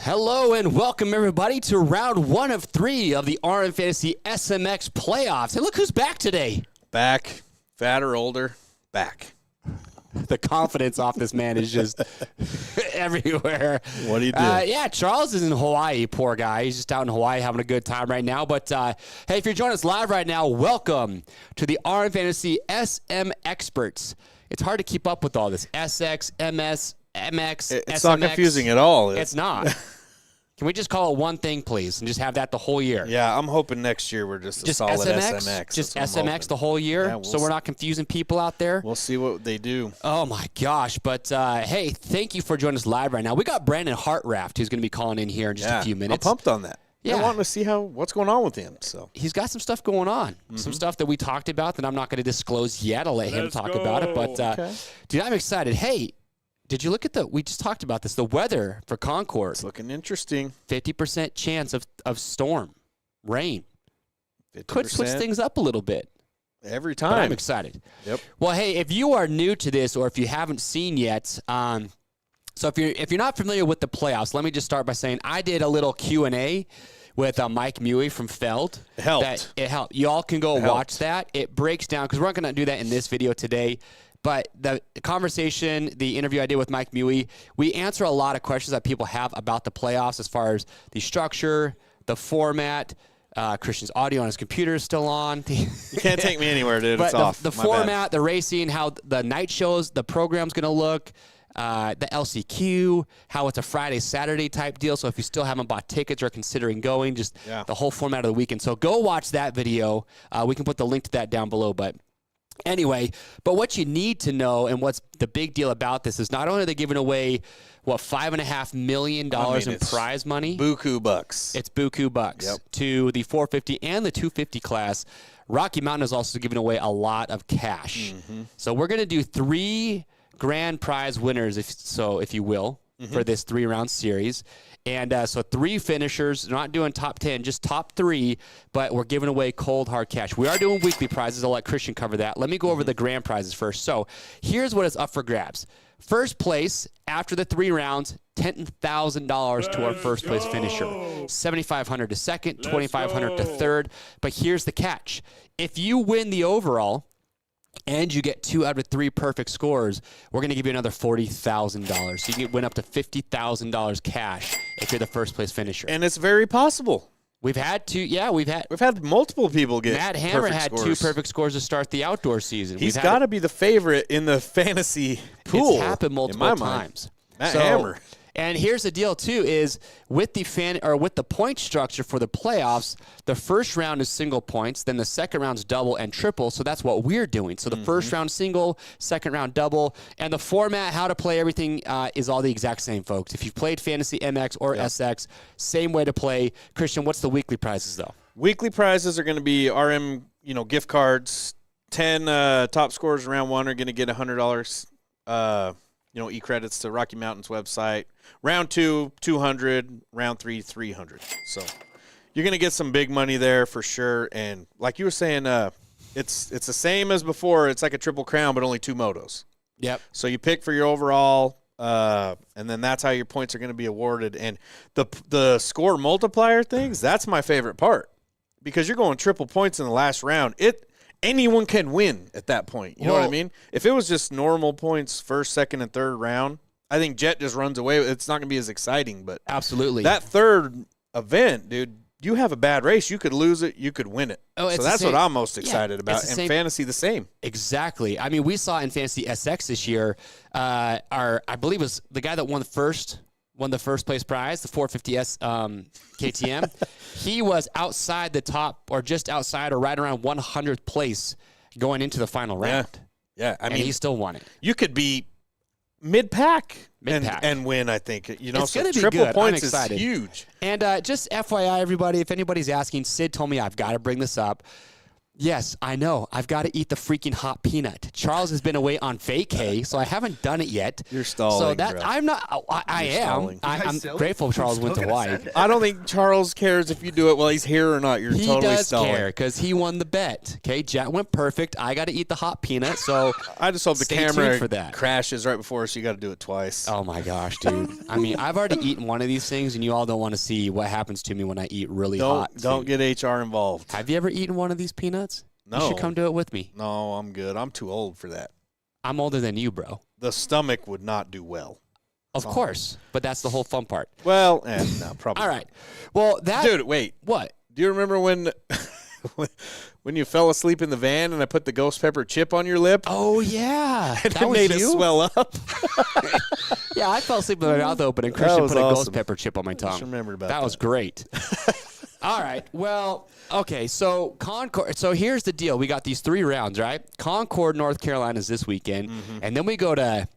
Hello and welcome everybody to round 1 of 3 of the RM Fantasy SMX playoffs. Hey, look who's back today. Back, fatter, older, back. The confidence off this man is just everywhere. What do you do? Yeah, Charles is in Hawaii, poor guy. He's just out in Hawaii having a good time right now. But hey, if you're joining us live right now, welcome to the RM Fantasy SMXperts. It's hard to keep up with all this. SX, MS, MX, it's SMX. not confusing at all. It's not. Can we just call it one thing, please, and just have that the whole year? Yeah, I'm hoping next year we're just a solid SMX. Just SMX the whole year, yeah, so we're not confusing people out there. We'll see what they do. Oh, my gosh. But, hey, thank you for joining us live right now. We got Brandon Hartranft, who's going to be calling in here in just a few minutes. I'm pumped on that. Yeah. I want to see what's going on with him. So he's got some stuff going on, some stuff that we talked about that I'm not going to disclose yet. I'll let him talk about it. But, dude, I'm excited. Hey, did you look at we just talked about this, the weather for Concord. It's looking interesting. 50% chance of storm, rain. 50%. Could switch things up a little bit. Every time. But I'm excited. Yep. Well, hey, if you are new to this or if you haven't seen yet, so if you're not familiar with the playoffs, let me just start by saying I did a little Q&A with Mike Mewey from Feld. It helped. It helped. You all can go watch that. It breaks down, because we're not going to do that in this video today. But the conversation, the interview I did with Mike Mewey, we answer a lot of questions that people have about the playoffs as far as the structure, the format. Christian's audio on his computer is still on. You can't take me anywhere, dude. But it's off. The format, the racing, how the night shows, the program's going to look, the LCQ, how it's a Friday, Saturday type deal. So if you still haven't bought tickets or considering going, just the whole format of the weekend. So go watch that video. We can put the link to that down below. But anyway, but what you need to know and what's the big deal about this is not only are they giving away, $5.5 million in prize money. Buku bucks. It's buku bucks to the 450 and the 250 class. Rocky Mountain is also giving away a lot of cash. So we're going to do 3 grand prize winners, if you will, for this 3-round series. And so 3 finishers, not doing top 10, just top 3, but we're giving away cold, hard cash. We are doing weekly prizes. I'll let Christian cover that. Let me go over the grand prizes first. So here's what is up for grabs. First place, after the 3 rounds, $10,000 to our first place finisher. $7,500 to second, $2,500 to third. But here's the catch. If you win the overall, and you get 2 out of 3 perfect scores, we're going to give you another $40,000. So you can win up to $50,000 cash if you're the first place finisher. And it's very possible. We've had multiple people get Matt Hammer perfect had scores. 2 perfect scores to start the outdoor season. He's got to be the favorite in the fantasy pool. It's happened multiple times. Matt Hammer. And here's the deal too: is with the point structure for the playoffs, the first round is single points, then the second round's double and triple. So that's what we're doing. So the first round single, second round double, and the format, how to play everything is all the exact same, folks. If you've played Fantasy MX or SX, same way to play. Christian, what's the weekly prizes though? Weekly prizes are going to be RM, gift cards. 10 top scorers in round 1 are going to get $100. E-credits to Rocky Mountain's website. Round 2, $200. Round 3, $300. So you're going to get some big money there for sure. And like you were saying, it's the same as before. It's like a triple crown, but only 2 motos. Yep. So you pick for your overall, and then that's how your points are going to be awarded. And the score multiplier things, that's my favorite part, because you're going triple points in the last round. Anyone can win at that point. You know what I mean? If it was just normal points, first, second, and third round, I think Jet just runs away. It's not going to be as exciting. But absolutely, that third event, dude, you have a bad race. You could lose it. You could win it. So that's what I'm most excited about. And fantasy, the same. Exactly. I mean, we saw in Fantasy SX this year, I believe it was the guy that won the first place prize, the 450S KTM. He was outside the top, or just outside, or right around 100th place going into the final round. Yeah. I mean, he still won it. You could be mid-pack and win, I think. It's so gonna be triple good. points I'm excited. is huge. And just FYI, everybody, if anybody's asking, Sid told me I've got to bring this up. Yes, I know. I've got to eat the freaking hot peanut. Charles has been away on vacay, so I haven't done it yet. You're stalling, So that bro. I'm not. I am. stalling. I'm grateful Charles went to Hawaii. I don't think Charles cares if you do it while he's here or not. You're He totally does stalling. care because he won the bet. Okay, Jack went perfect. I got to eat the hot peanut, so I just hope the stay camera tuned for that. crashes right before, so you got to do it twice. Oh my gosh, dude! I mean, I've already eaten one of these things, and you all don't want to see what happens to me when I eat really hot. Don't food. get HR involved. Have you ever eaten one of these peanuts? No. You should come do it with me. No, I'm good. I'm too old for that. I'm older than you, bro. The stomach would not do well. Of course, but that's the whole fun part. Well, no, probably. All right. Well, that Dude, wait. what? Do you remember when when you fell asleep in the van and I put the ghost pepper chip on your lip? Oh yeah, And that it was made you. it swell up. Yeah, I fell asleep with my mouth open, and Christian was put a awesome. ghost pepper chip on my tongue. Just remembered about that. Was great. All right. Well, okay. So Concord. So here's the deal. We got these 3 rounds, right? Concord, North Carolina is this weekend, and then we go to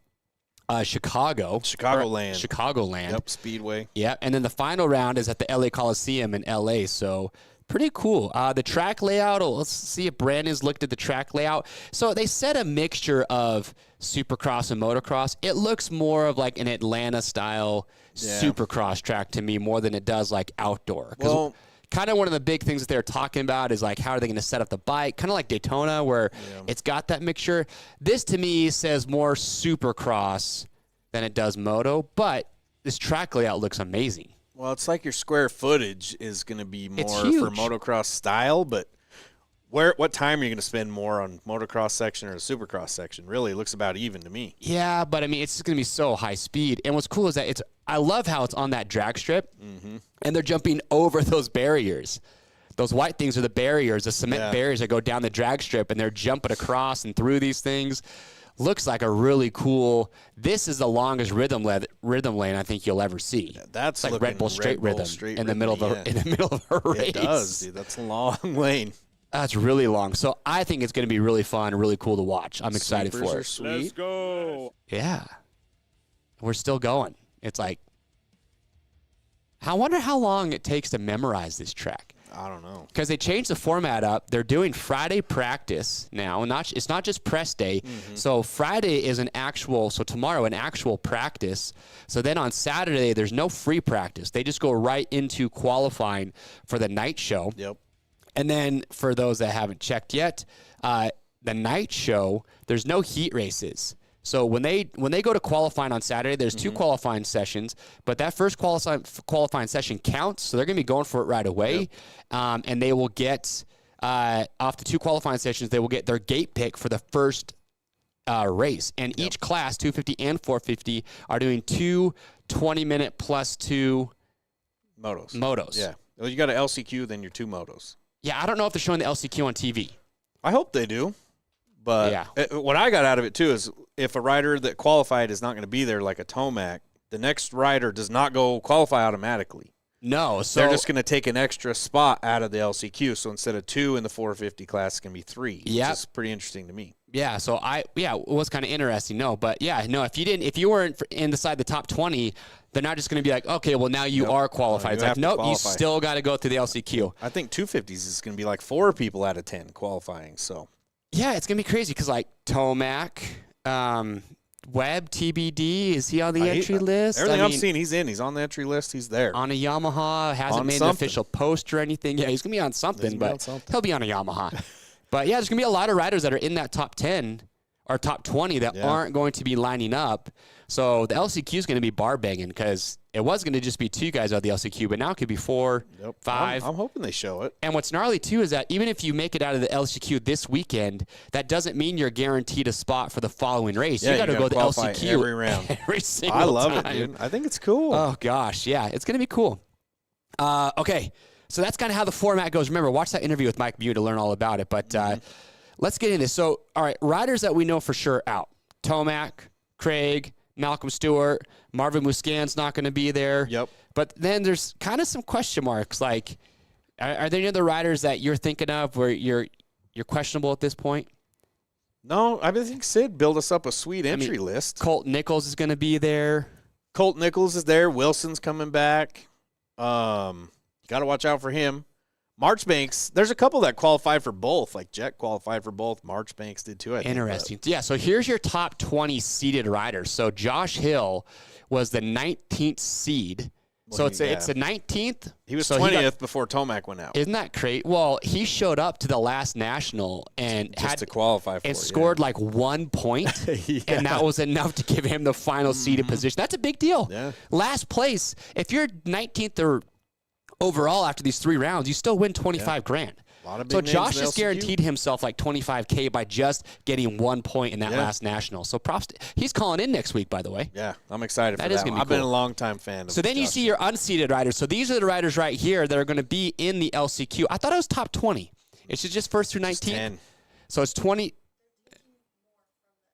Chicago. Chicagoland. Chicagoland. Yep, Speedway. Yeah, and then the final round is at the LA Coliseum in LA. So pretty cool. The track layout. Let's see if Brandon's looked at the track layout. So they set a mixture of Supercross and motocross. It looks more of like an Atlanta style Supercross track to me more than it does like outdoor. Well, kind of one of the big things that they're talking about is like how are they going to set up the bike, kind of like Daytona where it's got that mixture. This to me says more Supercross than it does moto, but this track layout looks amazing. Well, it's like your square footage is going to be more for huge. motocross style, but what time are you going to spend more on motocross section or the Supercross section? Really, it looks about even to me. Yeah, but I mean, it's just going to be so high speed. And what's cool is that I love how it's on that drag strip, and they're jumping over those barriers. Those white things are the barriers, the cement barriers that go down the drag strip, and they're jumping across and through these things. Looks like a really cool. This is the longest rhythm lane I think you'll ever see. Yeah, that's it's like Red Bull straight rhythm in the middle of a race. It does, dude. That's a long lane. That's really long. So I think it's going to be really fun, really cool to watch. I'm excited Sleepers for are it. sweet. Let's go. Yeah. We're still going. It's like, I wonder how long it takes to memorize this track. I don't know. Because they changed the format up. They're doing Friday practice now. It's not just press day. So Friday is tomorrow, an actual practice. So then on Saturday, there's no free practice. They just go right into qualifying for the night show. Yep. And then for those that haven't checked yet, the night show, there's no heat races. So when they go to qualifying on Saturday, there's 2 qualifying sessions, but that first qualifying session counts, so they're going to be going for it right away. Yep. And they will get, off the 2 qualifying sessions, they will get their gate pick for the first race. And each class, 250 and 450, are doing 2 20-minute plus 2 motos. Yeah. Well, you got an LCQ, then your 2 motos. Yeah, I don't know if they're showing the LCQ on TV. I hope they do. But what I got out of it, too, is if a rider that qualified is not going to be there like a Tomac, the next rider does not go qualify automatically. No. So they're just going to take an extra spot out of the LCQ. So instead of 2 in the 450 class, it's going to be 3, which is pretty interesting to me. Yeah, so it was kind of interesting. If you weren't inside the top 20, they're not just going to be like, okay, well, now you are qualified. It's like, nope, you still got to go through the LCQ. I think 250s is going to be like 4 people out of 10 qualifying, so. Yeah, it's going to be crazy because, like, Tomac, Webb, TBD, is he on the entry list? Everything I've seen, he's in. He's on the entry list. He's there. On a Yamaha, hasn't made an official post or anything. Yeah, he's going to be on something, but he'll be on a Yamaha. But, yeah, there's going to be a lot of riders that are in that top 10 or top 20 that aren't going to be lining up. So the LCQ is going to be bar banging because it was going to just be 2 guys out of the LCQ, but now it could be 4, 5. I'm hoping they show it. And what's gnarly, too, is that even if you make it out of the LCQ this weekend, that doesn't mean you're guaranteed a spot for the following race. Yeah, you got to go to the LCQ every round. every single I love time. it, dude. I think it's cool. Oh, gosh. Yeah, it's going to be cool. Okay, so that's kind of how the format goes. Remember, watch that interview with Mike Mew to learn all about it. But let's get into this. So, all right, riders that we know for sure out. Tomac, Craig, Malcolm Stewart, Marvin Musquin's not going to be there. Yep. But then there's kind of some question marks. Like, are there any other riders that you're thinking of where you're questionable at this point? No, I think Sid built us up a sweet entry list. Colt Nichols is going to be there. Colt Nichols is there. Wilson's coming back. You got to watch out for him. Marchbanks, there's a couple that qualify for both. Like Jet qualified for both. Marchbanks did too, I think. Interesting. Yeah, so here's your top 20 seeded riders. So Josh Hill was the 19th seed. Well, so it's the 19th. He was 20th before Tomac went out. Isn't that crazy? Well, he showed up to the last national and just to qualify for and scored like 1 point, and that was enough to give him the final seeded position. That's a big deal. Yeah. Last place, if you're 19th or overall after these 3 rounds, you still win 25 grand. A lot of big So names Josh in the just LCQ. guaranteed himself like 25K by just getting 1 point in that last national. So props. He's calling in next week, by the way. Yeah, I'm excited for That is that gonna one. be I've been a cool. long-time fan of So then you Josh. see your unseeded riders. So these are the riders right here that are going to be in the LCQ. I thought it was top 20. It's just first through 19. 10. So it's 20.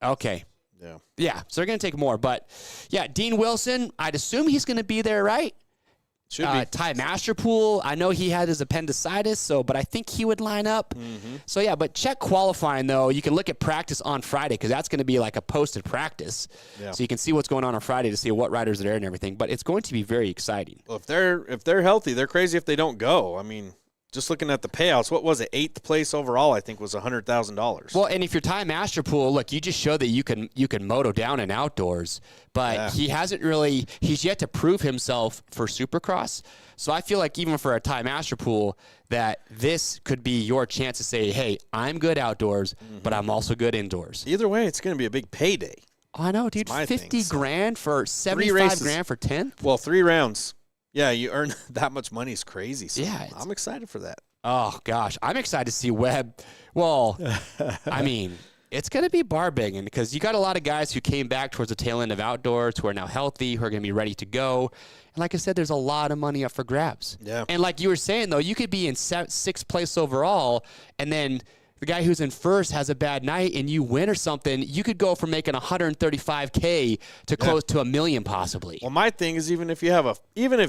Okay. Yeah. Yeah, so they're going to take more. But, yeah, Dean Wilson, I'd assume he's going to be there, right? Should be. Ty Masterpool, I know he had his appendicitis, but I think he would line up. So, yeah, but check qualifying, though. You can look at practice on Friday because that's going to be like a posted practice. Yeah. So you can see what's going on Friday to see what riders are there and everything. But it's going to be very exciting. Well, if they're healthy, they're crazy if they don't go. I mean, just looking at the payouts, what was it? 8th place overall, I think, was $100,000. Well, and if you're Ty Masterpool, look, you just showed that you can moto down in outdoors, but he's yet to prove himself for Supercross. So I feel like even for a Ty Masterpool, that this could be your chance to say, hey, I'm good outdoors, but I'm also good indoors. Either way, it's going to be a big payday. Oh, I know, dude. 50 grand for 75 grand for 10th? Well, 3 rounds. Yeah, you earn that much money is crazy. So Yeah, I'm excited for that. Oh, gosh. I'm excited to see Webb. Well, I mean, it's going to be bar banging because you got a lot of guys who came back towards the tail end of outdoors who are now healthy, who are going to be ready to go. And like I said, there's a lot of money up for grabs. Yeah. And like you were saying, though, you could be in 6th place overall, and then the guy who's in first has a bad night and you win or something, you could go from making 135K to close to $1 million possibly. Well, my thing is even if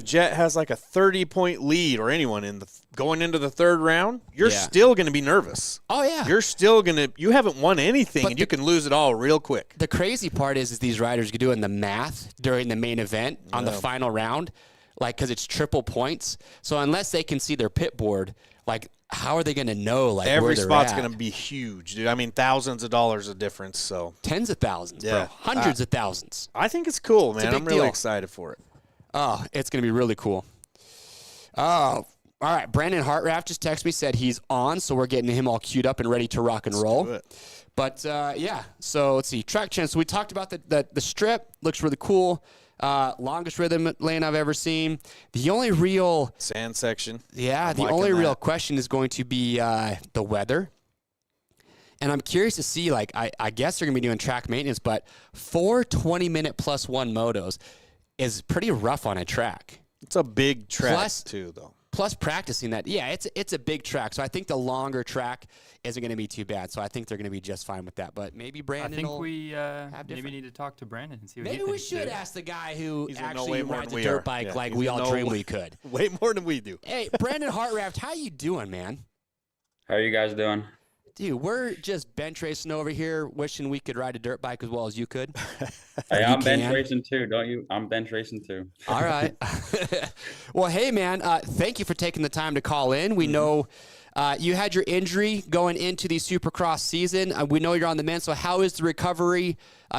Jet has like a 30-point lead or anyone going into the 3rd round, you're still going to be nervous. Oh, yeah. You're still going to – you haven't won anything, and you can lose it all real quick. The crazy part is these riders are doing the math during the main event on the final round, like because it's triple points. So unless they can see their pit board, like how are they going to know like every where they're spot's at? going to be huge, dude. I mean, thousands of dollars of difference. So tens of thousands, bro. Hundreds of thousands. I think it's cool, man. I'm really deal. excited for it. Oh, it's going to be really cool. Oh, all right. Brandon Hartranft just texted me, said he's on, so we're getting him all queued up and ready to rock and roll. do it. But, yeah, so let's see. Track chance. So we talked about the strip. Looks really cool. Longest rhythm lane I've ever seen. The only real sand section. Yeah, I'm the liking only that. real question is going to be the weather. And I'm curious to see, like, I guess they're going to be doing track maintenance, but 4 20-minute plus 1 motos is pretty rough on a track. It's a big track, Plus- too, though. Plus practicing that. Yeah, it's a big track. So I think the longer track isn't going to be too bad. So I think they're going to be just fine with that. But maybe Brandon I think will we have maybe different- need to talk to Brandon and see what he Maybe we thinks, should too. ask the guy who He's gonna know actually way more rides than a we dirt are. bike Yeah, like he's we gonna all know dreamed we could. Way more than we do. Hey, Brandon Hartranft, how you doing, man? How are you guys doing? Dude, we're just bench racing over here, wishing we could ride a dirt bike as well as you could. Hey, You I'm bench can. racing too, don't you? I'm bench racing too. All right. Well, hey, man, thank you for taking the time to call in. We know you had your injury going into the Supercross season. We know you're on the mend. So how is the recovery?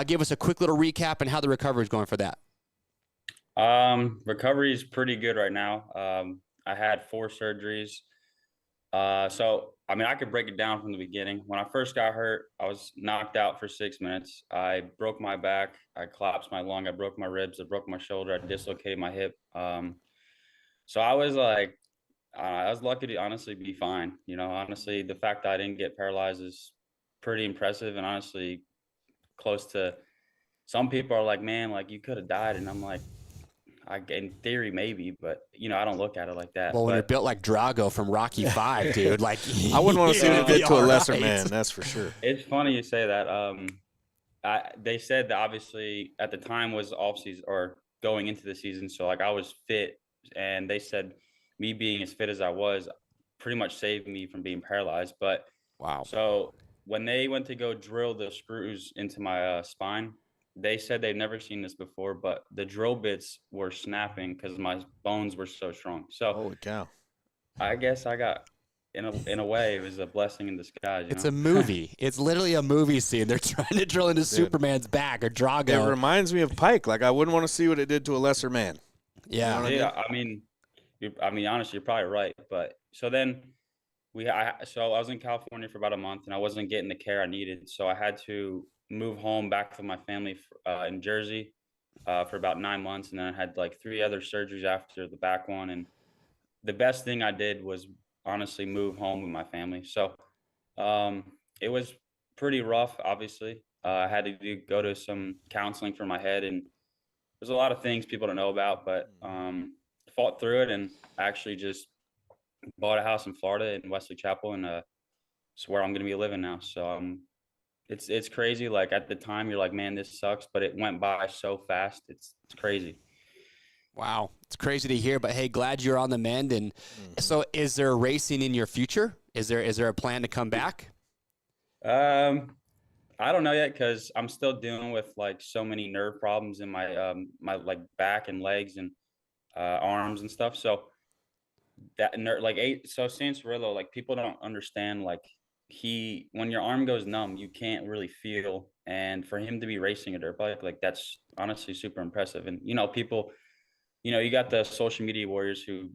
Give us a quick little recap and how the recovery is going for that. Recovery is pretty good right now. I had 4 surgeries. So, I mean, I could break it down from the beginning. When I first got hurt, I was knocked out for 6 minutes. I broke my back. I collapsed my lung. I broke my ribs. I broke my shoulder. I dislocated my hip. So I was like, I was lucky to honestly be fine. You know, honestly, the fact that I didn't get paralyzed is pretty impressive and honestly close to some people are like, man, like you could have died. And I'm like, in theory, maybe, but you know, I don't look at it like that. Well, when but you're built like Drago from Rocky 5, dude, like I wouldn't want to see you'll it be to a all lesser right. man, that's for sure. It's funny you say that. They said that obviously at the time was off season or going into the season. So like I was fit and they said me being as fit as I was pretty much saved me from being paralyzed. But Wow. so when they went to go drill the screws into my spine, they said they've never seen this before, but the drill bits were snapping because my bones were so strong. So Holy cow. I guess I got in a way it was a blessing in disguise. It's a movie. It's literally a movie scene. They're trying to drill into Superman's back or Drago. It reminds me of Pike. Like, I wouldn't want to see what it did to a lesser man. Yeah. You know what I mean, honestly, you're probably right. But so then so I was in California for about a month, and I wasn't getting the care I needed. So I had to move home back with my family in Jersey for about 9 months, and then I had like 3 other surgeries after the back one. And the best thing I did was honestly move home with my family. So it was pretty rough. Obviously, I had to go to some counseling for my head, and there's a lot of things people don't know about, but fought through it, and actually just bought a house in Florida in Wesley Chapel, and it's where I'm going to be living now. So it's crazy. Like at the time, you're like, man, this sucks, but it went by so fast. It's crazy. Wow. It's crazy to hear, but hey, glad you're on the mend. And so is there racing in your future? Is there a plan to come back? I don't know yet, because I'm still dealing with like so many nerve problems in my my like back and legs and arms and stuff. So that so San Cirillo, like people don't understand, like when your arm goes numb, you can't really feel. And for him to be racing a dirt bike, like that's honestly super impressive. And people, you got the social media warriors who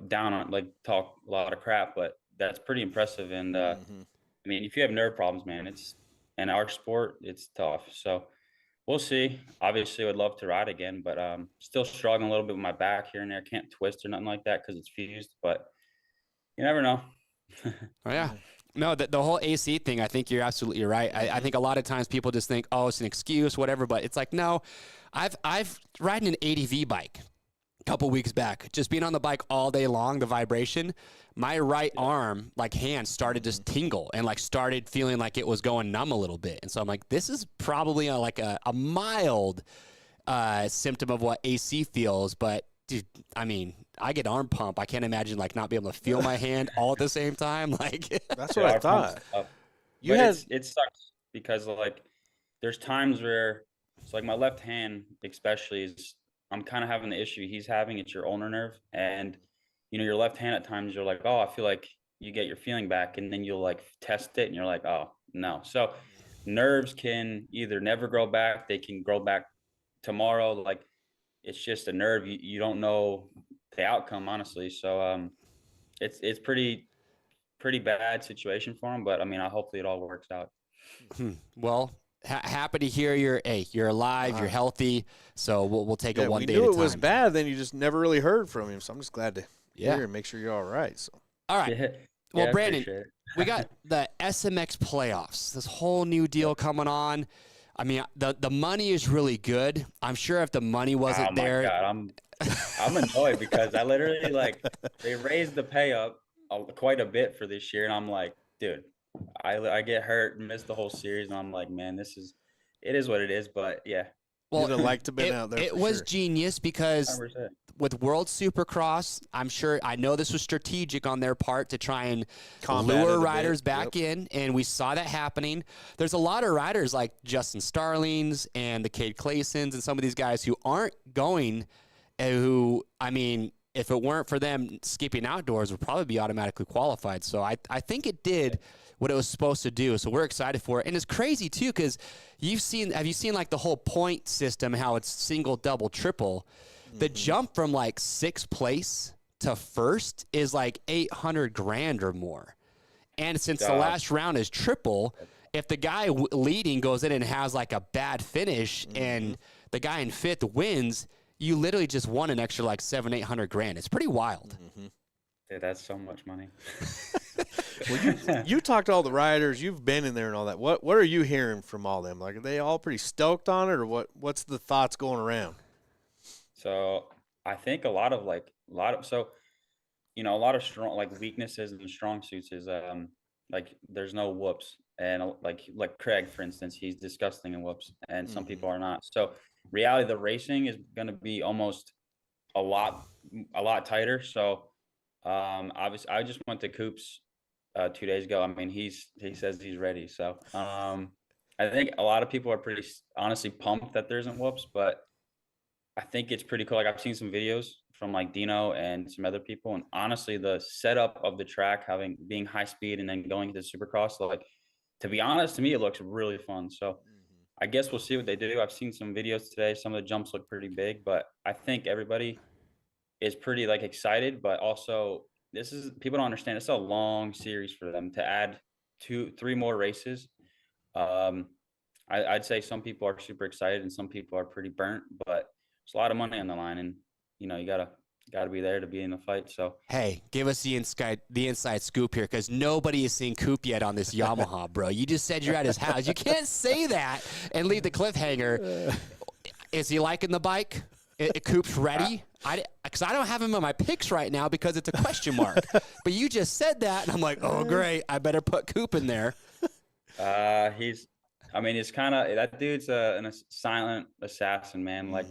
down on, like, talk a lot of crap, but that's pretty impressive. And I mean, if you have nerve problems, man, in our sport, it's tough. So we'll see. Obviously, I would love to ride again, but still struggling a little bit with my back here and there. Can't twist or nothing like that because it's fused, but you never know. Oh, yeah. No, the whole AC thing, I think you're absolutely right. I think a lot of times people just think, oh, it's an excuse, whatever, but it's like, no, I've ridden an ADV bike a couple weeks back, just being on the bike all day long, the vibration, my right arm, like hand, started just tingle and like started feeling like it was going numb a little bit. And so I'm like, this is probably a mild symptom of what AC feels. But dude, I mean, I get arm pump. I can't imagine like not being able to feel my hand all at the same time. Like That's what I thought. It sucks because like there's times where it's like my left hand especially is, I'm kind of having the issue he's having. It's your ulnar nerve, and your left hand at times you're like, oh, I feel like you get your feeling back, and then you'll like test it and you're like, oh no. So nerves can either never grow back, they can grow back tomorrow. Like it's just a nerve. You don't know the outcome, honestly. So it's pretty bad situation for him, but I mean, hopefully it all works out. Well, happy to hear you're alive, you're healthy. So we'll take it one day at a time. We knew it was bad, then you just never really heard from him. So I'm just glad to hear and make sure you're all right. So all right. Well, Brandon, we got the SMX playoffs. This whole new deal coming on. I mean, the money is really good. I'm sure if the money wasn't there. God, I'm annoyed because I literally they raised the pay up quite a bit for this year, and I'm like, dude, I get hurt and miss the whole series, and I'm like, man, it is what it is. But yeah, well, you'd have liked to been out there. It was genius because 100%. With World Supercross, I know this was strategic on their part to try and lure riders back in, and we saw that happening. There's a lot of riders like Justin Starlings and the Cade Claysons and some of these guys who aren't going, who, I mean, if it weren't for them skipping outdoors, would probably be automatically qualified. So I think it did what it was supposed to do. So we're excited for it. And it's crazy too, because have you seen like the whole point system, how it's single, double, triple? The jump from like 6th place to 1st is like 800 grand or more. And since the last round is triple, if the guy leading goes in and has like a bad finish and the guy in 5th wins, you literally just won an extra like 700-800 grand. It's pretty wild. Dude, that's so much money. Well, you talked to all the riders. You've been in there and all that. What are you hearing from all them? Like, are they all pretty stoked on it, or what's the thoughts going around? So I think a lot of strong weaknesses and strong suits is like there's no whoops, and like Craig, for instance, he's disgusting in whoops, and some people are not. So reality, the racing is going to be almost a lot tighter. So obviously I just went to Coops 2 days ago. I mean, he says he's ready. So I think a lot of people are pretty honestly pumped that there isn't whoops, but I think it's pretty cool. Like I've seen some videos from like Dino and some other people, and honestly, the setup of the track being high speed and then going into Supercross, like to be honest, to me, it looks really fun. So I guess we'll see what they do. I've seen some videos today. Some of the jumps look pretty big, but I think everybody is pretty like excited, but also people don't understand. It's a long series for them to add 3 more races. I'd say some people are super excited and some people are pretty burnt, but it's a lot of money on the line, and you know you gotta be there to be in the fight. So hey, give us the inside scoop here, because nobody has seen Coop yet on this Yamaha, bro. You just said you're at his house. You can't say that and leave the cliffhanger. Is he liking the bike? Coop's ready? Because I don't have him in my picks right now because it's a question mark. But you just said that, and I'm like, oh, great. I better put Coop in there. It's kind of, that dude's a silent assassin, man. Like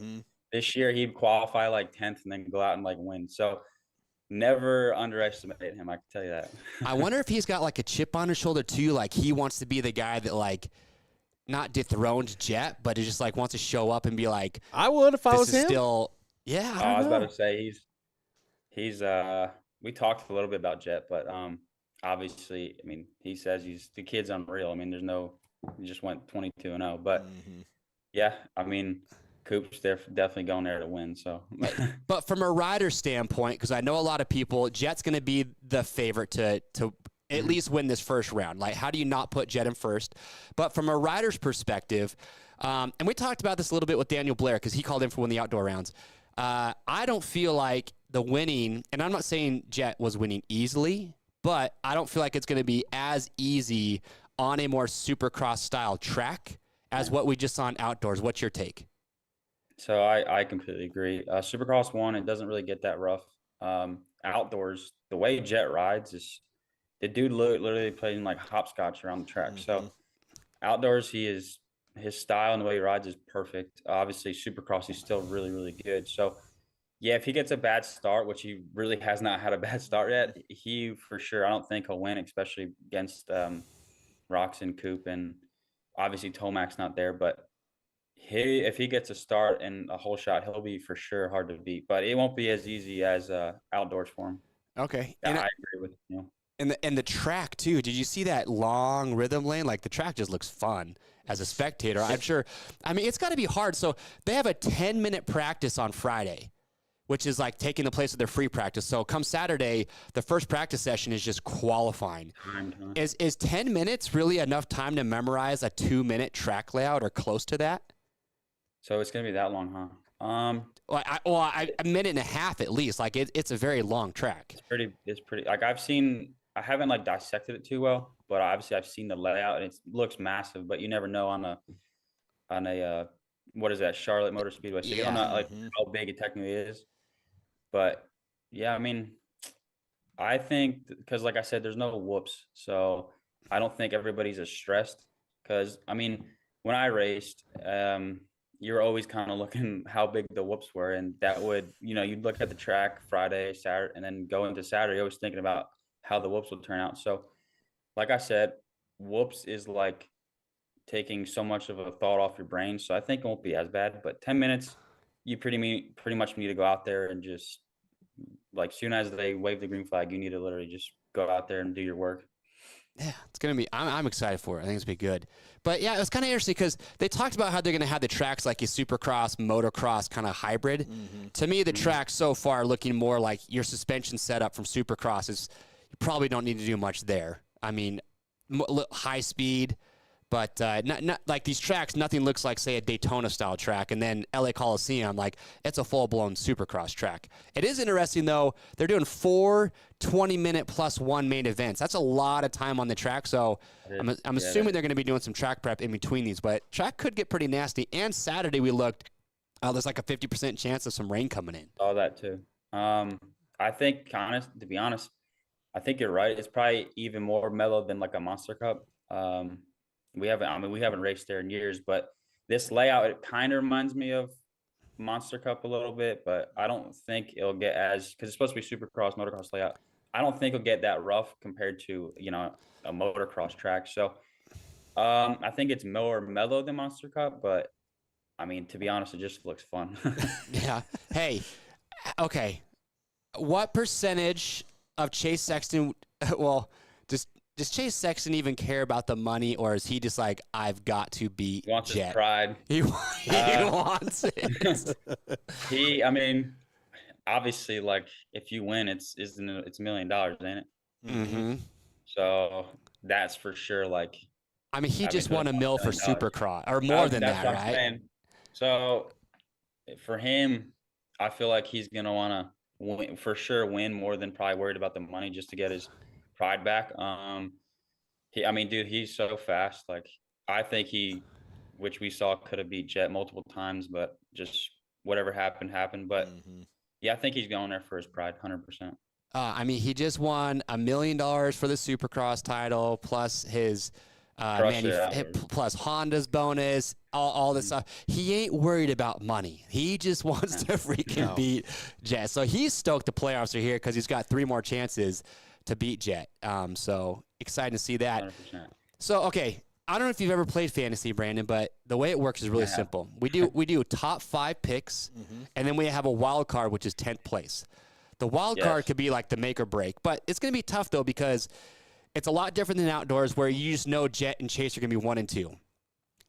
this year, he'd qualify like 10th and then go out and like win. So never underestimate him. I can tell you that. I wonder if he's got like a chip on his shoulder too. Like he wants to be the guy that like not dethroned Jet, but he just like wants to show up and be like, I would if I was him. Still, yeah. I was about to say he's we talked a little bit about Jet, but obviously, I mean, he says the kid's unreal. I mean, he just went 22-0, but yeah, I mean, Coop's definitely going there to win. So, but from a rider standpoint, because I know a lot of people, Jet's going to be the favorite to at least win this first round. Like, how do you not put Jet in first? But from a rider's perspective, and we talked about this a little bit with Daniel Blair because he called in for one of the outdoor rounds. I don't feel like the winning, and I'm not saying Jet was winning easily, but I don't feel like it's going to be as easy on a more Supercross style track as what we just saw in outdoors. What's your take? So I completely agree. Supercross 1, it doesn't really get that rough. Outdoors, the way Jet rides is the dude literally playing like hopscotch around the track. So outdoors, his style and the way he rides is perfect. Obviously, Supercross, he's still really, really good. So, yeah, if he gets a bad start, which he really has not had a bad start yet, he for sure, I don't think he'll win, especially against Roxon, Coop, and obviously Tomac's not there. But if he gets a start and a whole shot, he'll be for sure hard to beat. But it won't be as easy as outdoors for him. Okay. Yeah, I agree with you. And the track too. Did you see that long rhythm lane? Like the track just looks fun as a spectator. I'm sure. I mean, it's got to be hard. So they have a 10-minute practice on Friday, which is like taking the place of their free practice. So come Saturday, the first practice session is just qualifying. Is 10 minutes really enough time to memorize a 2-minute track layout or close to that? So it's gonna be that long, huh? A minute and a half at least. Like it's a very long track. It's pretty. Like I haven't like dissected it too well, but obviously I've seen the layout and it looks massive. But you never know on a what is that, Charlotte Motor Speedway? So you don't know like how big it technically is. But yeah, I mean, I think because like I said, there's no whoops, so I don't think everybody's as stressed. Because I mean, when I raced, you're always kind of looking how big the whoops were, and that would, you'd look at the track Friday, Saturday, and then go into Saturday, always thinking about how the whoops would turn out. So, like I said, whoops is like taking so much of a thought off your brain. So I think it won't be as bad. But 10 minutes, you pretty much need to go out there and just like soon as they wave the green flag, you need to literally just go out there and do your work. Yeah, it's going to be, I'm excited for it. I think it's going to be good. But yeah, it was kind of interesting because they talked about how they're going to have the tracks like a Supercross, motocross kind of hybrid. To me, the tracks so far are looking more like your suspension setup from Supercross is, you probably don't need to do much there. I mean, high speed, but not like these tracks, nothing looks like, say, a Daytona-style track. And then LA Coliseum, like, it's a full-blown Supercross track. It is interesting, though. They're doing 4 20-minute plus 1 main events. That's a lot of time on the track. So I'm assuming they're going to be doing some track prep in between these. But track could get pretty nasty. And Saturday we looked, there's like a 50% chance of some rain coming in. Saw that, too. I think, to be honest, I think you're right. It's probably even more mellow than like a Monster Cup. We haven't raced there in years, but this layout, it kind of reminds me of Monster Cup a little bit, but I don't think it'll get because it's supposed to be Supercross, motocross layout. I don't think it'll get that rough compared to, a motocross track. So I think it's more mellow than Monster Cup, but I mean, to be honest, it just looks fun. Yeah. Hey, okay. What percentage of Chase Sexton? Well, does Chase Sexton even care about the money, or is he just like, I've got to beat He wants Jet? his pride. He wants it. I mean, obviously, like if you win, it's $1 million, ain't it? Mm-hmm. So that's for sure. Like, I mean, he just for won $1 million for $1 million. Supercross, or more than That's that, what I'm right? saying. So for him, I feel like he's gonna want to win, for sure win more than probably worried about the money just to get his pride back. I mean, dude, he's so fast. Like, I think which we saw, could have beat Jet multiple times, but just whatever happened. But yeah, I think he's going there for his pride, 100%. I mean, he just won $1 million for the Supercross title, plus his plus Honda's bonus, all this stuff. He ain't worried about money. He just wants to freaking beat Jet. So he's stoked the playoffs are here because he's got 3 more chances to beat Jet. So excited to see that. 100%. So, okay. I don't know if you've ever played fantasy, Brandon, but the way it works is really simple. We do top 5 picks, and then we have a wild card, which is 10th place. The wild card could be like the make or break, but it's going to be tough though because it's a lot different than outdoors where you just know Jet and Chase are going to be 1 and 2.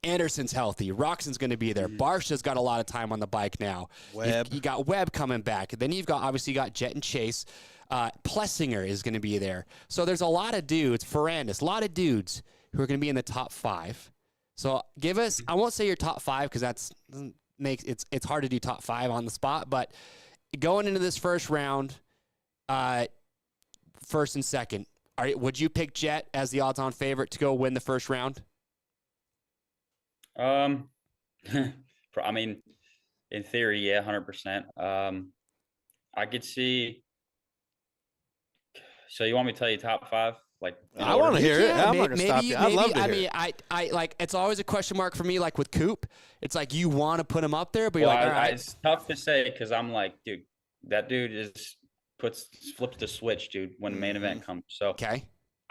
Anderson's healthy. Roxon's going to be there. Barsha's got a lot of time on the bike now. You got Webb coming back. Then obviously got Jet and Chase. Plessinger is going to be there. So there's a lot of dudes. Ferrandis, a lot of dudes who are going to be in the top 5. So give us, I won't say your top 5 because it's hard to do top 5 on the spot, but going into this first round, first and second, would you pick Jet as the odds-on favorite to go win the first round? I mean, in theory, yeah, 100%. I could see. So you want me to tell you top 5? Like, I want to hear it. I'm not gonna stop you. I'd love to hear it. I like. It's always a question mark for me. Like with Coop, it's like you want to put him up there, but you're like, all right. It's tough to say because I'm like, dude, that dude flips the switch, dude, when the main event comes. So okay,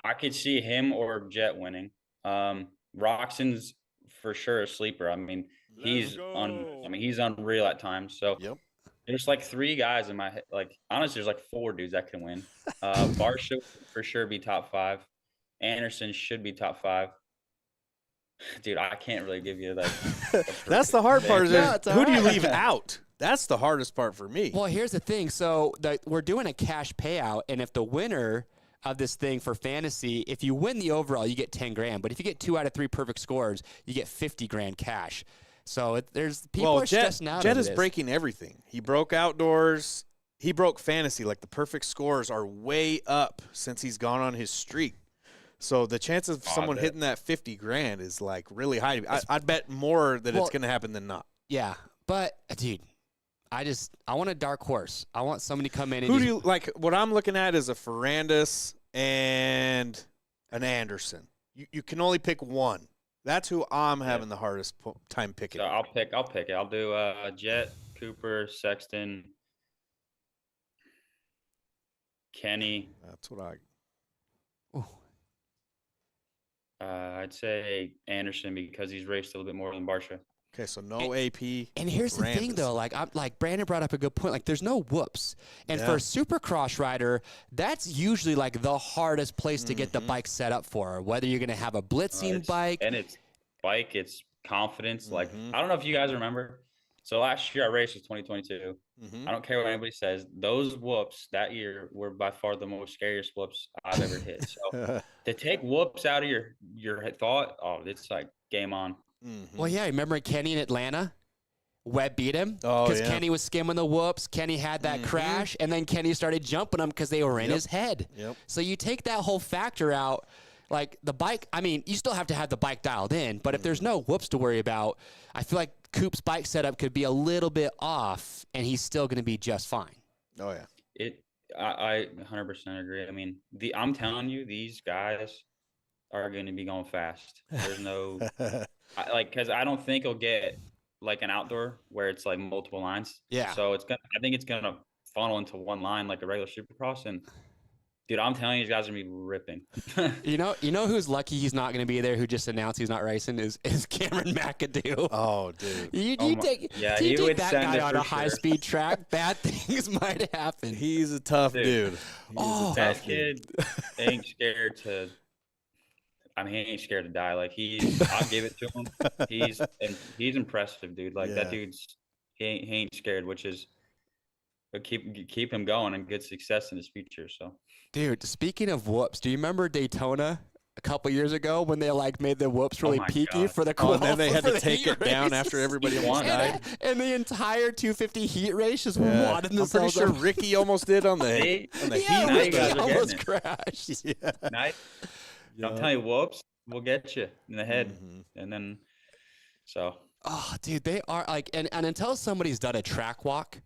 I could see him or Jet winning. Roxon's for sure a sleeper. I mean, he's unreal at times. So there's like 3 guys in my head. Like, honestly, there's like 4 dudes that can win. Bar should for sure be top 5. Anderson should be top 5. Dude, I can't really give you like. That's the hard part. Who do you leave out? That's the hardest part for me. Well, here's the thing. So we're doing a cash payout, and if the winner of this thing for fantasy, if you win the overall, you get 10 grand. But if you get 2 out of 3 perfect scores, you get 50 grand cash. So there's people are stressing out. Jet is breaking everything. He broke outdoors. He broke fantasy. Like the perfect scores are way up since he's gone on his streak. So the chances of someone hitting that 50 grand is like really high. I'd bet more that it's going to happen than not. Yeah, but dude, I want a dark horse. I want somebody to come in. Who do you like? What I'm looking at is a Ferrandis and an Anderson. You can only pick one. That's who I'm having the hardest time picking. So I'll pick it. I'll do Jet, Cooper, Sexton, Kenny. That's what I'd say Anderson because he's raced a little bit more than Barsha. Okay, so no AP. And here's the thing, though. Like Brandon brought up a good point. Like, there's no whoops. And for a Supercross rider, that's usually like the hardest place to get the bike set up for. Whether you're going to have a blitzing bike, and it's confidence. Like, I don't know if you guys remember. So last year I raced with 2022. I don't care what anybody says. Those whoops that year were by far the most scariest whoops I've ever hit. So to take whoops out of your thought, it's like game on. Well, yeah, remember Kenny in Atlanta? Webb beat him because Kenny was skimming the whoops. Kenny had that crash, and then Kenny started jumping them because they were in his head. So you take that whole factor out, like the bike, I mean, you still have to have the bike dialed in, but if there's no whoops to worry about, I feel like Coop's bike setup could be a little bit off, and he's still going to be just fine. Oh, yeah. I 100% agree. I mean, I'm telling you, these guys are going to be going fast. There's no because I don't think he'll get like an outdoor where it's like multiple lines. Yeah. So I think it's gonna funnel into one line like a regular Supercross, and Dude, I'm telling you, these guys are gonna be ripping. You know who's lucky he's not going to be there? Who just announced he's not racing is Cameron McAdoo. Oh, dude. You Oh take he that would guy send it on for a high-speed track, bad things might happen. He's a tough dude. Oh, That kid ain't scared to. I mean, he ain't scared to die. Like I'll give it to him. He's impressive, dude. Like that dude's he ain't scared, which is keep him going and good success in his future. So, dude, speaking of whoops, do you remember Daytona a couple years ago when they like made the whoops really my peaky God. for the Oh, and then they had for to the take heat it down races? after everybody He almost won. died. And the entire 250 heat race just Yeah. wadded I'm pretty themselves sure up. Ricky almost did on the See? on the Yeah, heat. Now you Ricky guys are getting almost it. crashed. Yeah. nice. I'm telling you, whoops, we'll get you in the head, and then so. Oh, dude, they are like, and until somebody's done a track walk,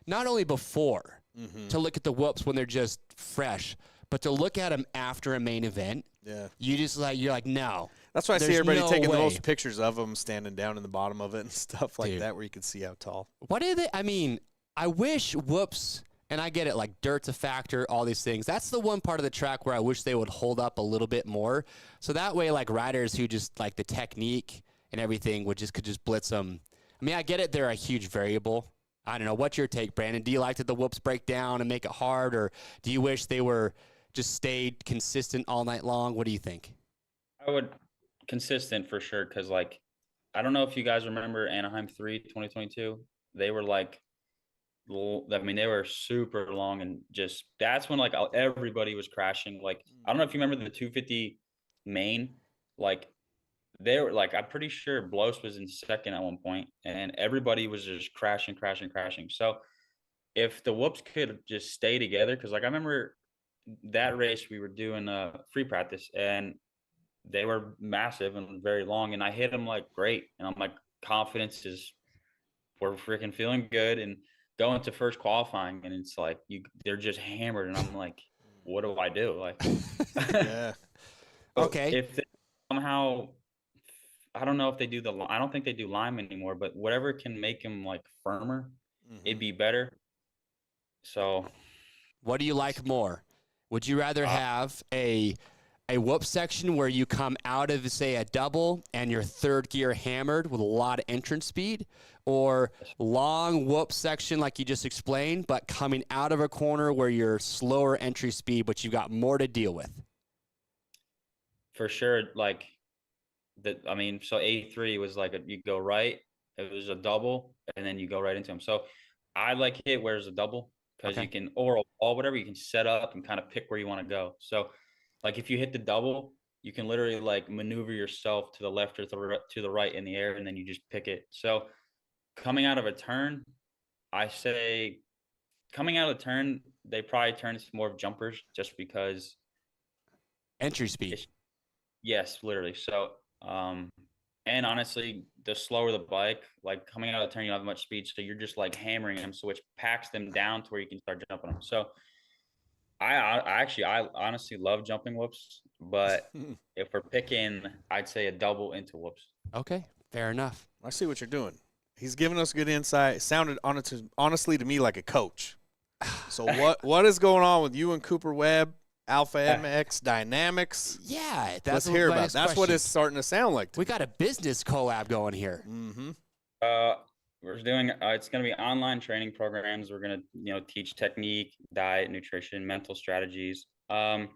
not only before to look at the whoops when they're just fresh, but to look at them after a main event, Yeah. you're like, no. That's why I see There's everybody no taking the way. most pictures of them standing down in the bottom of it and stuff like Dude. that, where you can see how tall. What is it? I mean, I wish whoops, and I get it, like dirt's a factor, all these things. That's the one part of the track where I wish they would hold up a little bit more. So that way, like riders who just like the technique and everything could just blitz them. I mean, I get it. They're a huge variable. I don't know. What's your take, Brandon? Do you like that the whoops break down and make it hard, or do you wish they were just stayed consistent all night long? What do you think? I would consistent for sure, because like I don't know if you guys remember Anaheim 3 2022. They were like, I mean, they were super long, and just that's when like everybody was crashing. Like I don't know if you remember the 250 main, like they were like, I'm pretty sure Bloss was in second at one point, and everybody was just crashing. So if the whoops could just stay together, because like I remember that race we were doing free practice, and they were massive and very long, and I hit them like great, and I'm like, confidence is, we're freaking feeling good, and going to first qualifying, and it's like they're just hammered, and I'm like, what do I do? Like, Yeah. Okay. if they somehow, I don't know if they do I don't think they do lime anymore, but whatever can make them like firmer, it'd be better. So, What do you like more? Would you rather have a whoop section where you come out of, say, a double and your third gear hammered with a lot of entrance speed, or long whoop section like you just explained, but coming out of a corner where you're slower entry speed, but you've got more to deal with? for sure, like I mean, so A3 was like you go right, it was a double, and then you go right into them. So I like it where it's a double, because you can, or a wall, whatever, you can set up and kind of pick where you want to go. So like if you hit the double, you can literally like maneuver yourself to the left or to the right in the air, and then you just pick it. So coming out of a turn, I say coming out of the turn, they probably turn into more of jumpers, just because Entry speed. yes, literally. So and honestly, the slower the bike, like coming out of the turn, you don't have much speed, so you're just like hammering them, so which packs them down to where you can start jumping them. So I honestly love jumping whoops, but if we're picking, I'd say a double into whoops. Okay, fair enough. I see what you're doing. He's giving us good insight. It sounded honestly to me like a coach. So what is going on with you and Cooper Webb, Alpha MX Dynamics? Yeah, Let's hear about it. That's what it's starting to sound like. We got a business collab going here. Mm-hmm. We're doing it's going to be online training programs. We're going to teach technique, diet, nutrition, mental strategies. No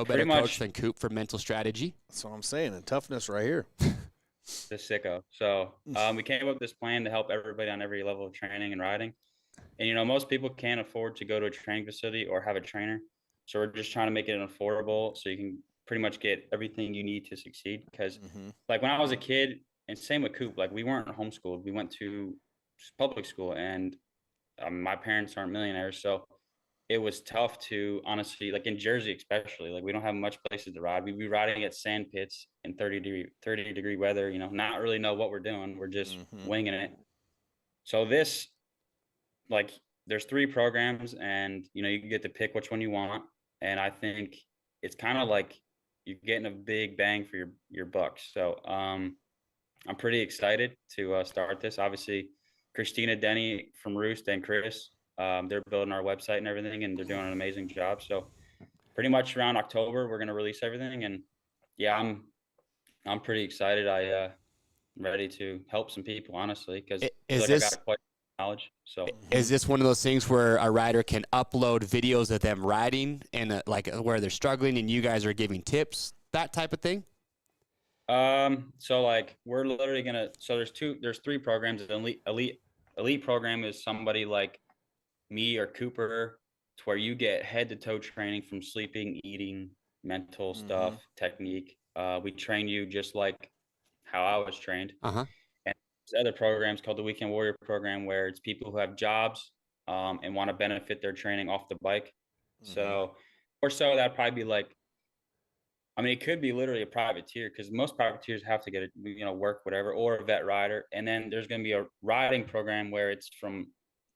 better coach than Coop for mental strategy. That's what I'm saying. And toughness right here. The sicko. So we came up with this plan to help everybody on every level of training and riding. And most people can't afford to go to a training facility or have a trainer. So we're just trying to make it affordable, so you can pretty much get everything you need to succeed. Because like when I was a kid, and same with Coop, like we weren't homeschooled. We went to public school, and my parents aren't millionaires. So it was tough to, honestly, like in Jersey especially, like we don't have much places to ride. We'd be riding at sand pits in 30 degree weather, not really know what we're doing. We're just winging it. So this, like, there's 3 programs, and you can get to pick which one you want. And I think it's kind of like you're getting a big bang for your buck. So I'm pretty excited to start this. Obviously, Christina Denny from Roost and Chris, they're building our website and everything, and they're doing an amazing job. So pretty much around October, we're going to release everything. And yeah, I'm pretty excited. I'm ready to help some people, honestly, because I feel like I got quite knowledge. So is this one of those things where a rider can upload videos of them riding and like where they're struggling and you guys are giving tips, that type of thing? So like we're literally there's 3 programs. The elite program is somebody like me or Cooper, to where you get head to toe training from sleeping, eating, mental stuff, technique. We train you just like how I was trained. And there's other programs called the Weekend Warrior program, where it's people who have jobs and want to benefit their training off the bike. So that'd probably be like, I mean, it could be literally a privateer, because most privateers have to get work, whatever, or a vet rider. And then there's going to be a riding program where it's from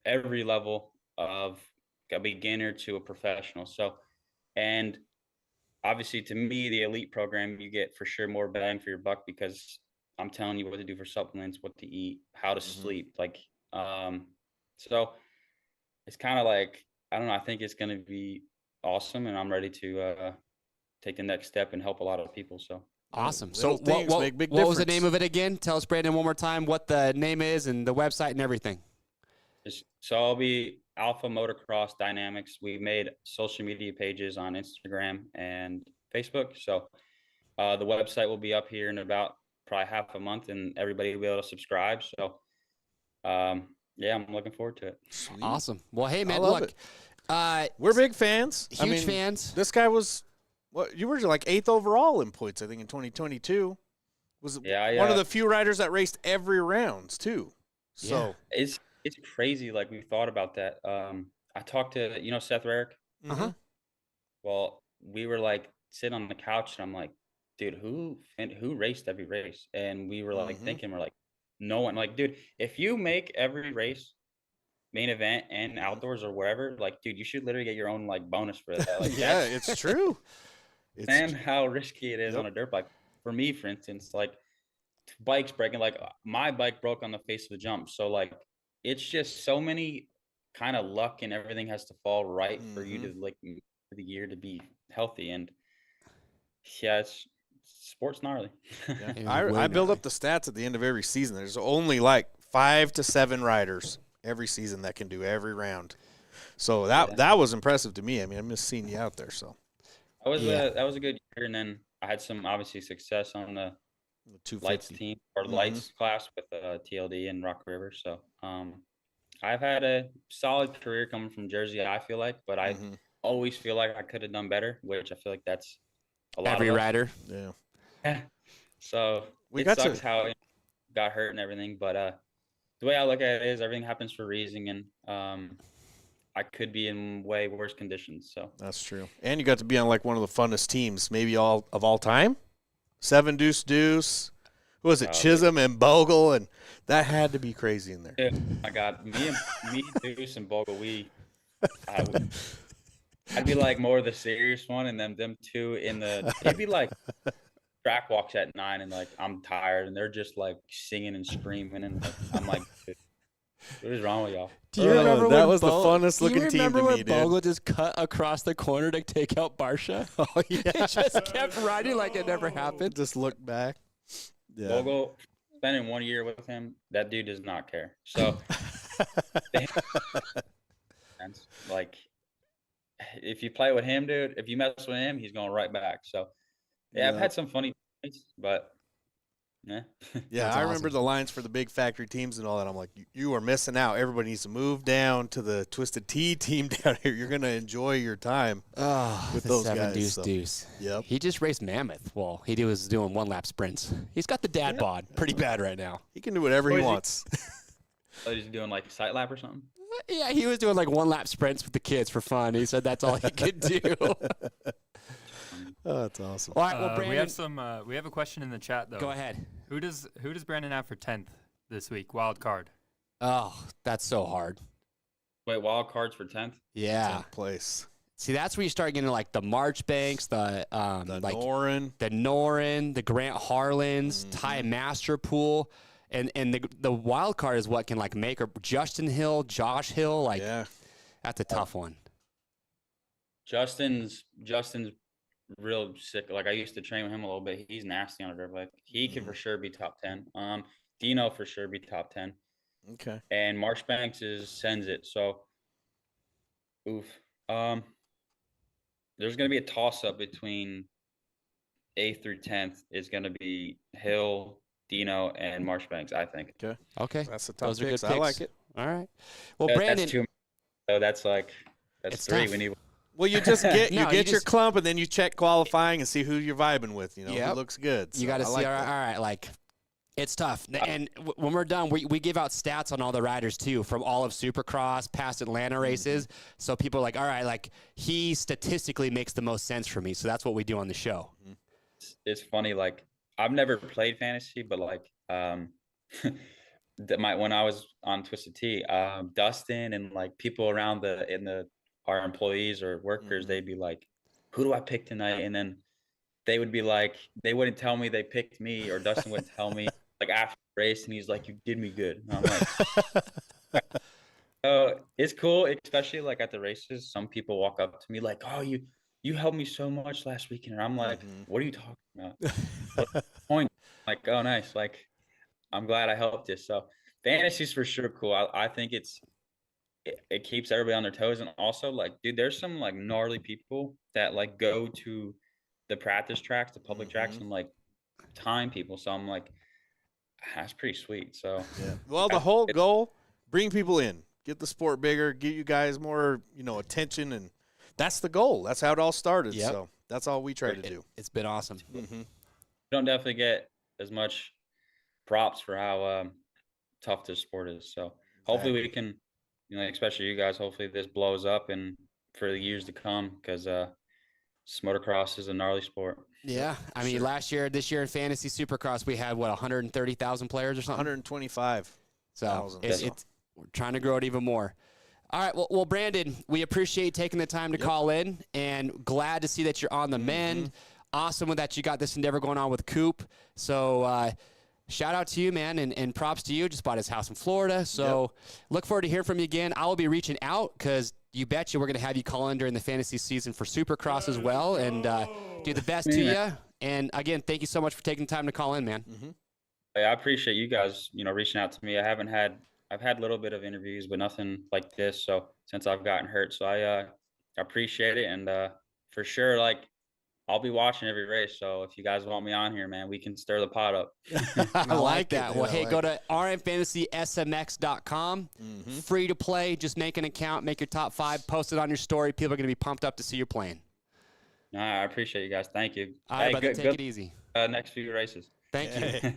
every level of a beginner to a professional. So, and obviously to me, the elite program, you get for sure more bang for your buck, because I'm telling you what to do for supplements, what to eat, how to sleep. Like, so it's kind of like, I don't know, I think it's going to be awesome, and I'm ready to, take the next step and help a lot of people. So awesome. So what was the name of it again? Tell us, Brandon, one more time what the name is and the website and everything. So I'll be Alpha Motocross Dynamics. We made social media pages on Instagram and Facebook. So the website will be up here in about probably half a month, and everybody will be able to subscribe. So yeah, I'm looking forward to it. Sweet. Awesome. Well, hey man, look, we're big fans. Huge fans. This guy was, you were like 8th overall in points, I think, in 2022. Was one of the few riders that raced every rounds too. So it's crazy. Like, we thought about that. I talked to Seth Rarick. Well, we were like sitting on the couch, and I'm like, dude, who raced every race? And we were like thinking, we're like, no one. Like, dude, if you make every race main event and outdoors or wherever, like, dude, you should literally get your own like bonus for that. Like, yeah, it's true. And how risky it is on a dirt bike. For me, for instance, like, bikes breaking, like my bike broke on the face of the jump. So like, it's just so many kind of luck, and everything has to fall right for you to like for the year to be healthy. And yeah, it's sports gnarly. I build up the stats at the end of every season. There's only like 5 to 7 riders every season that can do every round. So that was impressive to me. I mean, I'm just seeing you out there. So that was a good year. And then I had some obviously success on the lights team, or lights class with TLD and Rock River. So I've had a solid career coming from Jersey, I feel like, but I always feel like I could have done better, which I feel like that's a lot every of rider. Yeah. So it sucks how it got hurt and everything, but the way I look at it is everything happens for a reason, and I could be in way worse conditions. So that's true. And you got to be on like one of the funnest teams, maybe all time. 7 Deuce Deuce. Who was it? Chisholm and Bogle, and that had to be crazy in there. Dude, I got me, Deuce, and Bogle. I'd be like more of the serious one, and then them two in the. It'd be like track walks at 9, and like I'm tired, and they're just like singing and screaming, and like, I'm like, what is wrong with y'all? Do you remember that was the funnest looking team to me, dude? Do you remember when Bogle just cut across the corner to take out Barsha? Oh, yeah. It just kept riding like it never happened. Just look back. Yeah. Bogle, spending 1 year with him, that dude does not care. So, like, if you play with him, dude, if you mess with him, he's going right back. So, yeah. I've had some funny things, but yeah. Yeah, I remember the lines for the big factory teams and all that. I'm like, you are missing out. Everybody needs to move down to the Twisted Tea team down here. You're going to enjoy your time with those guys. Deuce. Yep. He just raced Mammoth. Well, he was doing 1-lap sprints. He's got the dad bod pretty bad right now. He can do whatever he wants. Oh, he's doing like sight lap or something? Yeah, he was doing like 1-lap sprints with the kids for fun. He said that's all he could do. Oh, that's awesome. All right, well, Brandon, we have a question in the chat though. Go ahead. Who does Brandon have for 10th this week? Wild card. Oh, that's so hard. Wait, wild cards for 10th? Yeah. 10th place. See, that's where you start getting like the Marchbanks, the like Norin, the Grant Harlans, Ty Masterpool, and the wild card is what can like make or Justin Hill, Josh Hill, like that's a tough one. Justin's real sick. Like I used to train with him a little bit. He's nasty on a dirt bike. He can for sure be top 10. Dino for sure be top 10. Okay. And Marshbanks sends it. So, oof. There's gonna be a toss up between 8th through 10th. Is gonna be Hill, Dino, and Marshbanks. I think. Okay. That's the top Those are picks. good picks. I like it. All right. Well, Brandon. That's 2. So that's It's 3. tough. We need. Well, you just get No, you your just- clump, and then you check qualifying and see who you're vibing with. You know, Yep. who looks good. You So got to I see, like all that. right, like, it's tough. And when we're done, we give out stats on all the riders, too, from all of Supercross, past Atlanta races. So people are like, all right, like, he statistically makes the most sense for me. So that's what we do on the show. It's funny. Like I've never played fantasy, but like when I was on Twisted Tea, Dustin and like people around our employees or workers, they'd be like, "Who do I pick tonight?" And then they would be like, they wouldn't tell me they picked me, or Dustin wouldn't tell me like after the race, and he's like, "You did me good." And I'm like, it's cool, especially like at the races. Some people walk up to me like, "Oh, you helped me so much last weekend," and I'm like, "What are you talking about?" What's the point? Like, oh, nice. Like, I'm glad I helped you. So fantasy's for sure cool. I think it keeps everybody on their toes. And also like, dude, there's some like gnarly people that like go to the practice tracks, the public tracks, and like time people. So I'm like, that's pretty sweet. So Yeah. Well, the whole goal, bring people in, get the sport bigger, get you guys more, attention, and that's the goal. That's how it all started. Yep. So that's all we try to do. It's been awesome. don't definitely get as much props for how tough this sport is. So hopefully we can, especially you guys, hopefully this blows up and for the years to come, because motocross is a gnarly sport. Yeah. I mean, this year in Fantasy Supercross, we had, 130,000 players or something? 125. So we're trying to grow it even more. All right. Well, Brandon, we appreciate taking the time to call in, and glad to see that you're on the mend. Awesome that you got this endeavor going on with Coop. So shout out to you, man, and props to you. Just bought his house in Florida. So look forward to hearing from you again. I will be reaching out because you betcha we're going to have you call in during the fantasy season for Supercross as well, and do the best to you. And, again, thank you so much for taking the time to call in, man. I appreciate you guys, reaching out to me. I've had a little bit of interviews, but nothing like this. So since I've gotten hurt, so I appreciate it. And for sure, like, I'll be watching every race. So if you guys want me on here, man, we can stir the pot up. I like that. it, Well, dude. hey, go to rmfantasysmx.com. Free to play. Just make an account, make your top 5, post it on your story. People are going to be pumped up to see you playing. I appreciate you guys. Thank you. All right, brother, take it easy. Next few races. Thank you.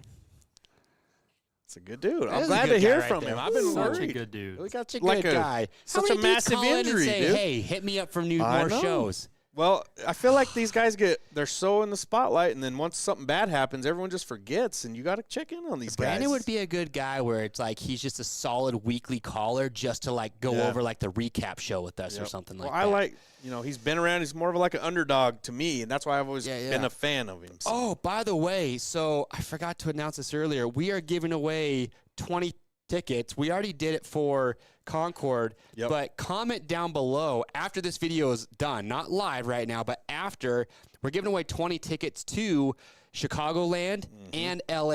It's a good dude. That I'm is a glad good to hear guy right from there. him. I've been Such worried. a good dude. We got Such a like good guy. Such How a many dudes massive call in and injury, say, dude. hey, hit me up for I more know. shows. Well, I feel like these guys they're so in the spotlight, and then once something bad happens, everyone just forgets, and you got to check in on these Brandon guys. would be a good guy where it's like he's just a solid weekly caller just to like go over like the recap show with us or something like that. I like, he's been around. He's more of like an underdog to me, and that's why I've always been a fan of him. So. Oh, by the way, so I forgot to announce this earlier. We are giving away 20 tickets. We already did it for Concord, but comment down below after this video is done, not live right now, but after, we're giving away 20 tickets to Chicagoland and LA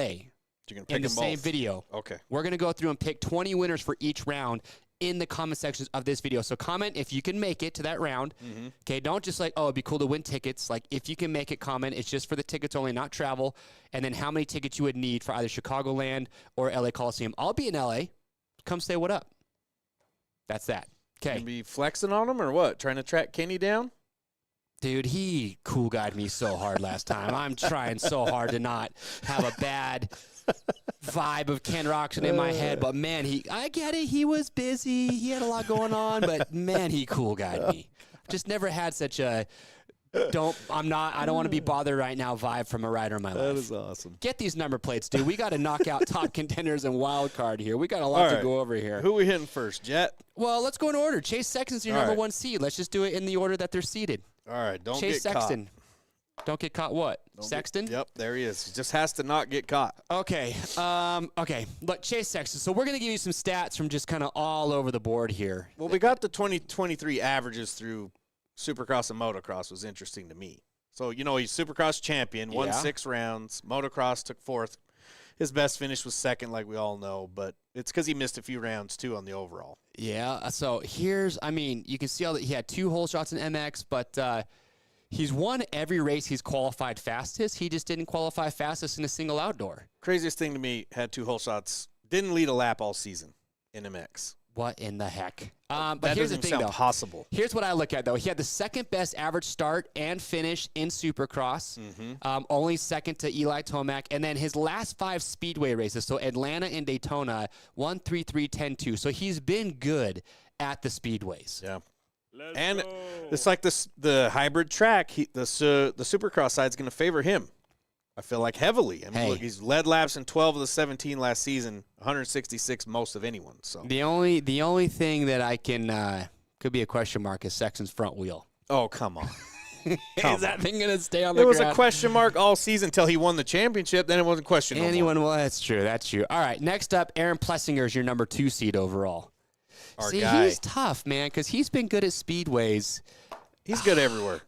You're gonna pick in the them same both. video. Okay. We're going to go through and pick 20 winners for each round in the comment sections of this video. So comment if you can make it to that round. Okay, don't just like, oh, it'd be cool to win tickets. Like, if you can make it, comment. It's just for the tickets only, not travel. And then how many tickets you would need for either Chicagoland or LA Coliseum. I'll be in LA. Come say what up. That's that. You Okay. gonna be flexing on him or what? Trying to track Kenny down? Dude, he cool guyed me so hard last time. I'm trying so hard to not have a bad vibe of Ken Roxon in my head. But, man, I get it. He was busy. He had a lot going on. But, man, he cool guyed me. Just never had such a I don't want to be bothered right now vibe from a rider in my life. That is awesome. Get these number plates, dude. We got to knock out top contenders and wild card here. We got a lot to go over here. Who we hitting first, Jet? Well, let's go in order. Chase Sexton's your number 1 seed. Let's just do it in the order that they're seeded. All right, don't Chase get Sexton. caught. Don't get caught what? Sexton? Yep, there he is. He just has to not get caught. Okay. Okay. Look, Chase Sexton. So we're going to give you some stats from just kind of all over the board here. Well, we got the 2023 averages through Supercross and motocross was interesting to me. So, he's Supercross champion, won 6 rounds. Motocross took 4th. His best finish was 2nd, like we all know, but it's because he missed a few rounds, too, on the overall. Yeah, so you can see he had 2 hole shots in MX, but he's won every race he's qualified fastest. He just didn't qualify fastest in a single outdoor. Craziest thing to me, had 2 hole shots, didn't lead a lap all season in MX. What in the heck? But that here's the doesn't thing, sound though. possible. Here's what I look at, though. He had the 2nd best average start and finish in Supercross, only 2nd to Eli Tomac. And then his last 5 speedway races, so Atlanta and Daytona, 1, 3, 3, 10, 2. So he's been good at the speedways. Yeah. And it's like the hybrid track. The Supercross side's going to favor him. I feel like heavily. Look, he's led laps in 12 of the 17 last season, 166 most of anyone. So the only thing that I can could be a question mark is Sexton's front wheel. Oh, come on. Is that thing going to stay on the ground? It was ground? a question mark all season until he won the championship. Then it wasn't questionable. Well, that's true. That's true. All right, next up, Aaron Plessinger is your number 2 seed overall. Our guy. He's tough, man, because he's been good at speedways. He's good everywhere.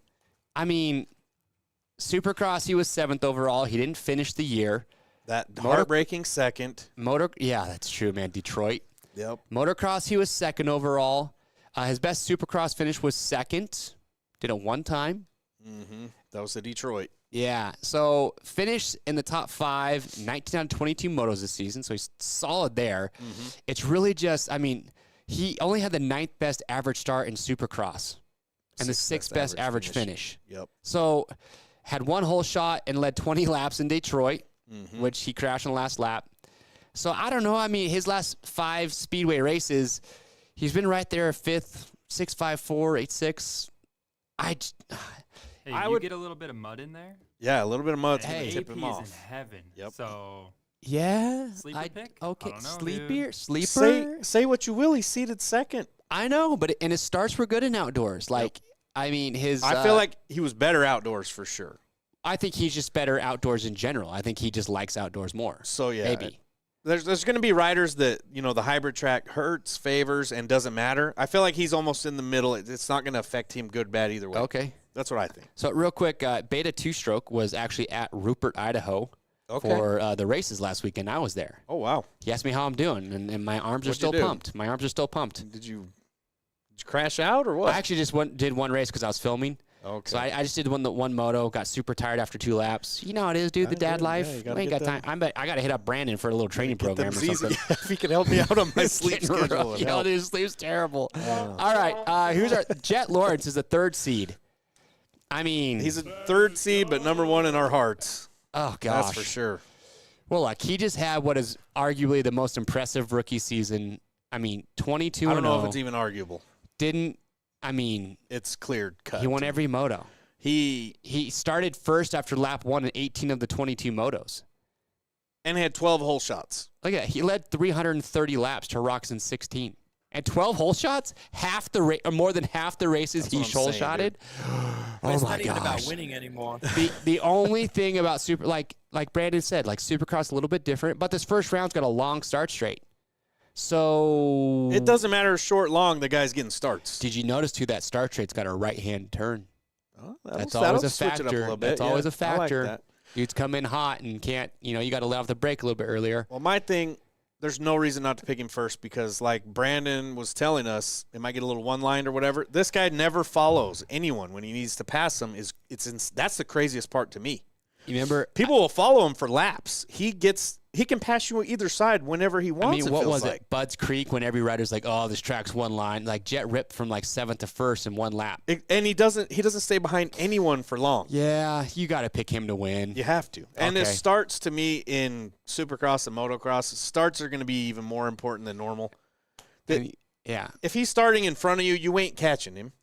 Supercross, he was 7th overall. He didn't finish the year. That heartbreaking 2nd. Yeah, that's true, man. Detroit. Yep. Motocross, he was 2nd overall. His best Supercross finish was 2nd. Did it 1 time. That was the Detroit. Yeah. So finished in the top 5, 19 out of 22 motos this season. So he's solid there. It's really just, he only had the 9th best average start in Supercross and the 6th best average finish. Yep. So had 1 hole shot and led 20 laps in Detroit, which he crashed on the last lap. So I don't know. His last 5 speedway races, he's been right there 5th, 6.54, 8.6. Hey, you get a little bit of mud in there? Yeah, a little bit of mud's going to AP tip him off. is in heaven. Yep. So Yeah. sleeper pick? Okay. I don't know, Sleeper. Say what you will. He seeded 2nd. I know, but his starts were good in outdoors. His. I feel like he was better outdoors for sure. I think he's just better outdoors in general. I think he just likes outdoors more. So yeah, maybe. There's going to be riders that the hybrid track hurts, favors, and doesn't matter. I feel like he's almost in the middle. It's not going to affect him good, bad either way. Okay. That's what I think. So real quick, Beta 2-Stroke was actually at Rupert, Idaho for the races last weekend. I was there. Oh, wow. He asked me how I'm doing, and my arms are still pumped. My arms are still pumped. Did you crash out or what? I actually just did 1 race because I was filming. Okay. So I just did one moto, got super tired after 2 laps. You know how it is, dude, the dad life. Yeah, we ain't got time. I got to hit up Brandon for a little training program or something. If he can help me out on my sleep schedule. Dude, sleep's terrible. All right, here's our Jet Lawrence is the 3rd seed. He's a 3rd seed, but number 1 in our hearts. Oh, gosh. That's for sure. Well, he just had what is arguably the most impressive rookie season. 22 I don't know if it's even arguable. It's clear cut. He won every moto. He started first after lap 1 in 18 of the 22 motos. And had 12 hole shots. Look at that. He led 330 laps to Roczen 16. And 12 hole shots, more than half the races he hole shotted. Oh it's my not even about gosh. winning anymore. The only thing about like Brandon said, Supercross a little bit different, but this first round's got a long start straight. So it doesn't matter short, long, the guy's getting starts. Did you notice too that start straight's got a right-hand turn? Oh, that's always a factor. That's always a factor. I like that. Dudes come in hot and can't, you got to let off the brake a little bit earlier. Well, my thing, there's no reason not to pick him first because, like Brandon was telling us, it might get a little one-lined or whatever. This guy never follows anyone when he needs to pass them. That's the craziest part to me. You remember? People will follow him for laps. He can pass you either side whenever he wants. What was it? Budds Creek, when every rider's like, "Oh, this track's one line." Like Jet ripped from 7th to 1st in 1 lap. And he doesn't stay behind anyone for long. Yeah, you got to pick him to win. You have to. And it starts to me in Supercross and Motocross. Starts are going to be even more important than normal. Yeah. If he's starting in front of you, you ain't catching him.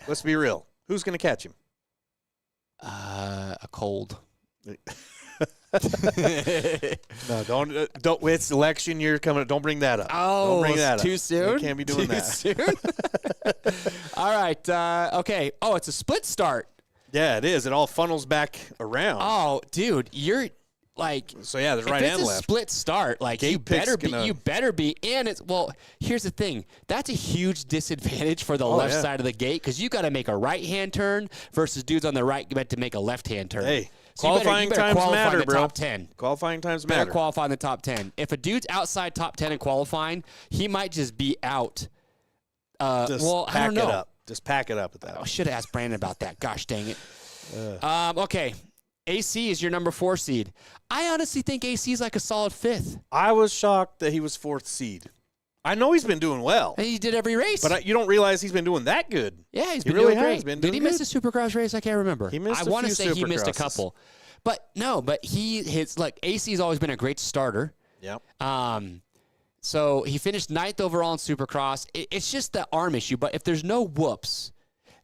Let's be real. Who's going to catch him? A cold. No, don't. It's election year coming up. Don't bring that up. Oh, don't bring that too up. soon? You can't be doing that. Soon? All right. Okay. Oh, it's a split start. Yeah, it is. It all funnels back around. Oh, dude, Like, So yeah, there's right if and it's a left. split start, like Gate you better pick's be, gonna- you better be. And it's well, here's the thing. That's a huge disadvantage for the left yeah. side of the gate because you got to make a right hand turn versus dudes on the right meant to make a left hand turn. Hey, so you qualifying better times qualify matter, in the bro. top 10. Qualifying times Better matter. qualify in the top 10. If a dude's outside top 10 in qualifying, he might just be out. Just well, I pack don't know. it up. Just pack it up at that. I should have asked Brandon about that. Gosh dang it. Okay. AC is your number 4 seed. I honestly think AC is like a solid 5th. I was shocked that he was 4th seed. I know he's been doing well, And he did every race. but you don't realize he's been doing that good. yeah, he's he been really doing great. has been Did he doing miss a Supercross race? I can't remember. He missed I a want to few say he missed a Supercrosses. couple. But no, but AC's always been a great starter. Yep. So he finished 9th overall in Supercross. It's just the arm issue. But if there's no whoops,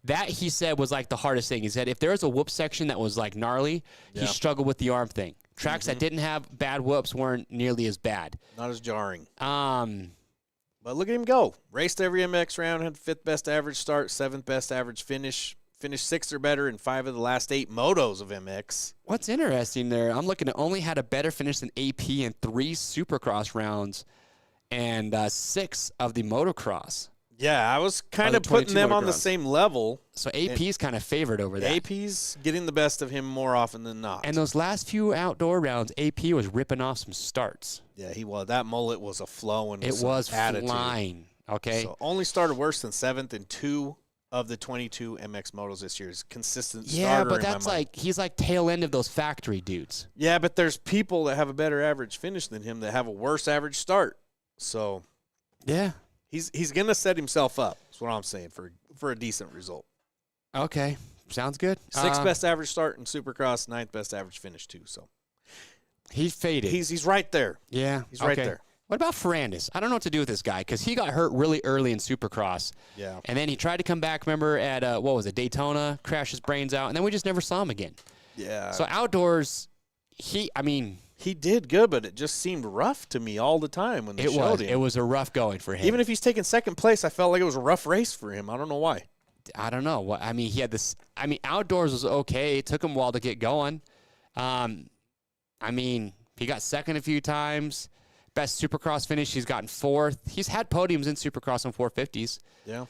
that he said was like the hardest thing. He said if there was a whoop section that was like gnarly, he Yeah. struggled with the arm thing. Tracks that didn't have bad whoops weren't nearly as bad. Not as jarring. Um, But look at him go. Raced every MX round, had 5th best average start, 7th best average finish. Finished 6th or better in 5 of the last 8 motos of MX. What's interesting there, I'm looking at only had a better finish than AP in 3 Supercross rounds and 6 of the motocross. Yeah, I was kind the of putting 22 them on the motocross. same level. So AP's kind of favored over that. AP's getting the best of him more often than not. And those last few outdoor rounds, AP was ripping off some starts. yeah, he was. That mullet was a flowing. It was attitude. flying. Okay. So only started worse than 7th in 2 of the 22 MX motos this year. Is consistent yeah, starter but in my that's mind. like he's like tail end of those factory dudes. Yeah, but there's people that have a better average finish than him that have a worse average start. So Yeah. he's going to set himself up. That's what I'm saying for a decent result. Okay. Sounds good. 6th best average start in Supercross, 9th best average finish too. So He's faded. he's right there. yeah. He's right okay. there. What about Ferrandis? I don't know what to do with this guy because he got hurt really early in Supercross. Yeah. And then he tried to come back, remember, at, what was it, Daytona, crashed his brains out, and then we just never saw him again. Yeah. So outdoors, he did good, but it just seemed rough to me all the time when they showed him. It was a rough going for him. Even if he's taking 2nd place, I felt like it was a rough race for him. I don't know why. I don't know. He had this. Outdoors was okay. It took him a while to get going. He got 2nd a few times. Best Supercross finish, he's gotten 4th. He's had podiums in Supercross and 450s. Yeah.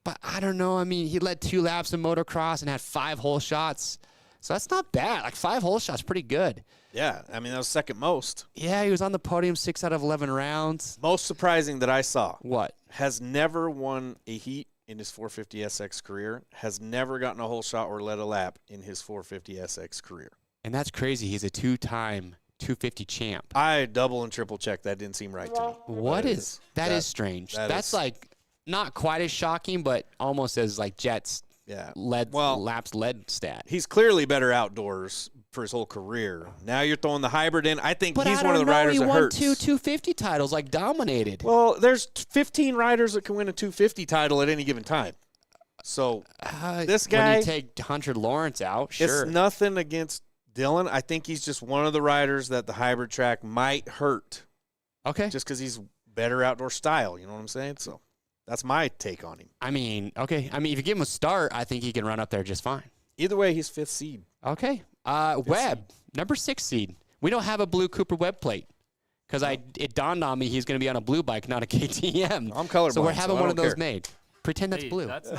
But I don't know. He led 2 laps in motocross and had 5 hole shots. So that's not bad. Like 5 hole shots, pretty good. Yeah. That was 2nd most. Yeah, he was on the podium 6 out of 11 rounds. Most surprising that I saw. What? Has never won a heat in his 450 SX career. Has never gotten a hole shot or led a lap in his 450 SX career. And that's crazy. He's a 2-time 250 champ. I double and triple checked. That didn't seem right to me. What is that? Is strange. That's like not quite as shocking, but almost as like Jets laps led stat. He's clearly better outdoors for his whole career. Now you're throwing the hybrid in. I think But he's I one of don't the know. riders He that won hurts. 2 250 titles, like dominated. Well, there's 15 riders that can win a 250 title at any given time. So this guy, when you take Hunter Lawrence out, sure. it's nothing against Dylan. I think he's just one of the riders that the hybrid track might hurt. Okay. Just because he's better outdoor style. You know what I'm saying? So that's my take on him. Okay. If you give him a start, I think he can run up there just fine. Either way, he's 5th seed. Okay. Webb, number 6 seed. We don't have a blue Cooper Webb plate because it dawned on me he's going to be on a blue bike, not a KTM. I'm colorblind, so we're having so I one of don't those care. made. Pretend that's Hey, blue. That's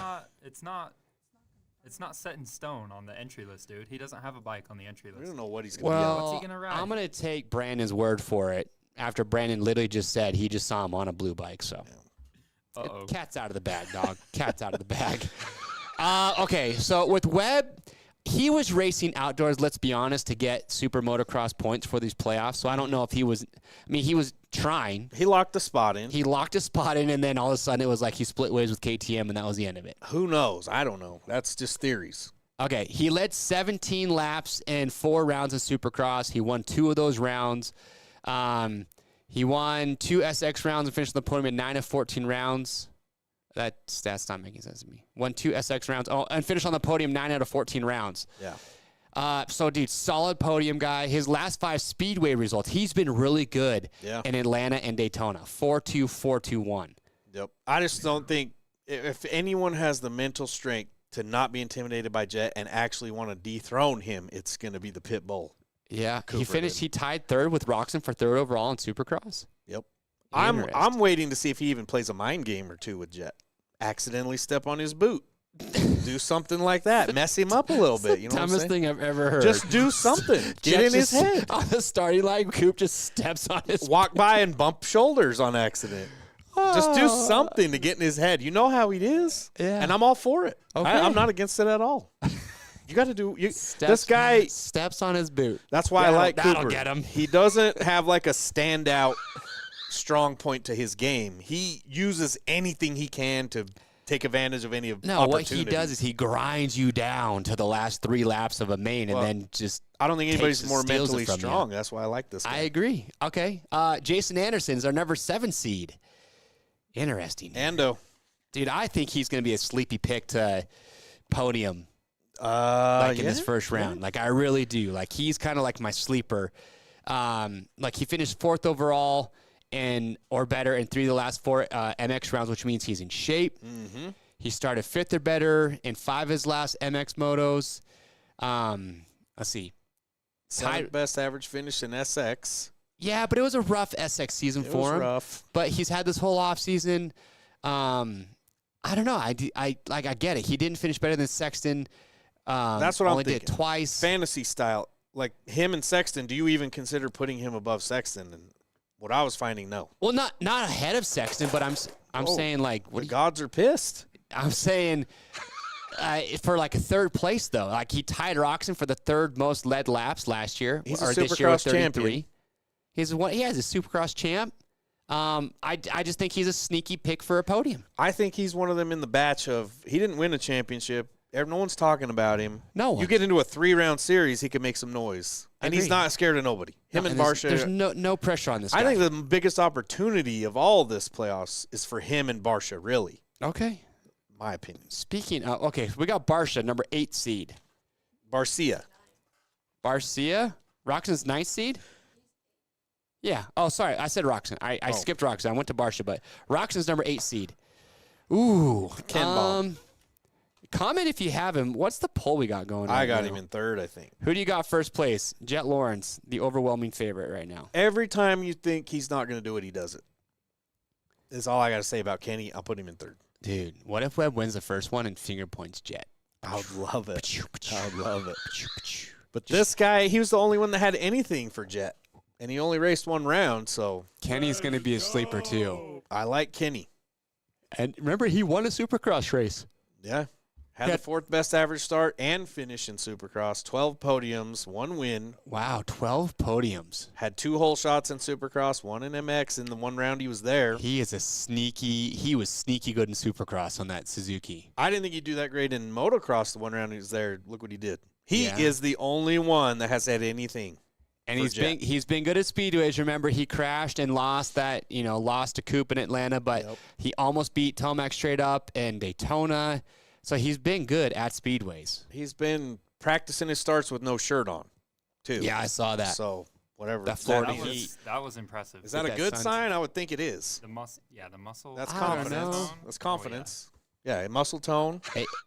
not set in stone on the entry list, dude. He doesn't have a bike on the entry We list. don't know what he's going to be on. What's Well, he gonna ride? I'm going to take Brandon's word for it after Brandon literally just said he just saw him on a blue bike. So Uh-oh. cat's out of the bag, dog. Cat's out of the bag. Okay, so with Webb, he was racing outdoors, let's be honest, to get SuperMotocross points for these playoffs. So I don't know if he was he was trying. He locked the spot in. He locked a spot in, and then all of a sudden it was like he split ways with KTM, and that was the end of it. Who knows? I don't know. That's just theories. Okay, he led 17 laps in 4 rounds of Supercross. He won 2 of those rounds. He won 2 SX rounds and finished on the podium in 9 of 14 rounds. That stat's not making sense to me. Won 2 SX rounds. Oh, and finished on the podium 9 out of 14 rounds. Yeah. So, dude, solid podium guy. His last 5 Speedway results, he's been really good in Atlanta and Daytona. 4-2, 4-2-1. Yep. I just don't think if anyone has the mental strength to not be intimidated by Jet and actually want to dethrone him, it's going to be the pit bull. Yeah, Cooper he tied third with Roxon for third overall in Supercross. Yep. I'm Interesting. waiting to see if he even plays a mind game or two with Jet. Accidentally step on his boot. Do something like that. Mess him up a little bit. You know what I'm Dumbest saying? thing I've ever heard. Just do something. Get Jet in his just- head. On the starting line, Coop just steps on his. Walk by and bump shoulders on accident. Just do something to get in his head. You know how he is. Yeah. And I'm all for it. Okay. I'm not against it at all. You got to do. This guy. steps on his boot. That's why I like that'll Cooper. get him. He doesn't have like a standout strong point to his game. He uses anything he can to take advantage of any No, what opportunity. he does is he grinds you down to the last 3 laps of a main, and then just. I don't think anybody's takes- more steals it mentally from you. strong. That's why I like this guy. I agree. Okay, Jason Anderson's our number 7 seed. Interesting, Ando. dude. I think he's going to be a sleepy pick to podium. In this first round. Like, I really do. Like, he's kind of like my sleeper. Like, he finished 4th overall or better in 3 of the last 4 MX rounds, which means he's in shape. Mm-hmm. He started 5th or better in 5 of his last MX motos. Let's see. 7th best average finish in SX. Yeah, but it was a rough SX season It for was him. rough. But he's had this whole offseason. I don't know. I get it. He didn't finish better than Sexton. That's what I'm only thinking. did twice. Fantasy style, like him and Sexton, do you even consider putting him above Sexton? And what I was finding, no. Well, not ahead of Sexton, but I'm Oh, saying like The gods are pissed. I'm saying for like a 3rd place though. Like, he tied Roxon for the 3rd most led laps last year. He's a or this year with Supercross 33. champion. He has a Supercross champ. I just think he's a sneaky pick for a podium. I think he's one of them in the batch of he didn't win a championship. No one's talking about him. No one. You get into a 3-round series, he can make some noise. And he's agree. not scared of nobody. Him and Barsha. There's no pressure on this guy. I think the biggest opportunity of all this playoffs is for him and Barsha, really. Okay. My opinion. Speaking of, okay, we got Barsha, number 8 seed. Barcia. Roxon's 9th seed? Yeah. Oh, sorry. I said Roxon. I skipped Roxon. I went to Barsha, but Roxon's number 8 seed. Ooh. Ken Ball. Comment if you have him. What's the poll we got going on? I got now? him in 3rd, I think. Who do you got first place? Jet Lawrence, the overwhelming favorite right now. Every time you think he's not going to do it, he does it. That's all I got to say about Kenny. I'll put him in 3rd. Dude, what if Webb wins the first one and finger points Jet? I would love it. I would love it. But Just- this guy, he was the only one that had anything for Jet. And he only raced 1 round, so Kenny's going to be a sleeper, too. I like Kenny. And remember, he won a Supercross race. Yeah. Had the 4th best average start and finish in Supercross. 12 podiums, 1 win. Wow, 12 podiums. Had 2 hole shots in Supercross, 1 in MX. In the 1 round he was there. He was sneaky good in Supercross on that Suzuki. I didn't think he'd do that great in motocross the 1 round he was there. Look what he did. He Yeah. is the only one that has had anything. And for he's been good at speedways. Remember, he crashed and lost to Coop in Atlanta, but Yep. he almost beat Tomac straight up in Daytona. So he's been good at speedways. He's been practicing his starts with no shirt on, too. Yeah, I saw that. So, whatever. That Is Florida that, heat. That was impressive. is that a that good sun- sign? I would think it is. The muscle. That's I don't confidence. know. That's confidence. Yeah, muscle tone.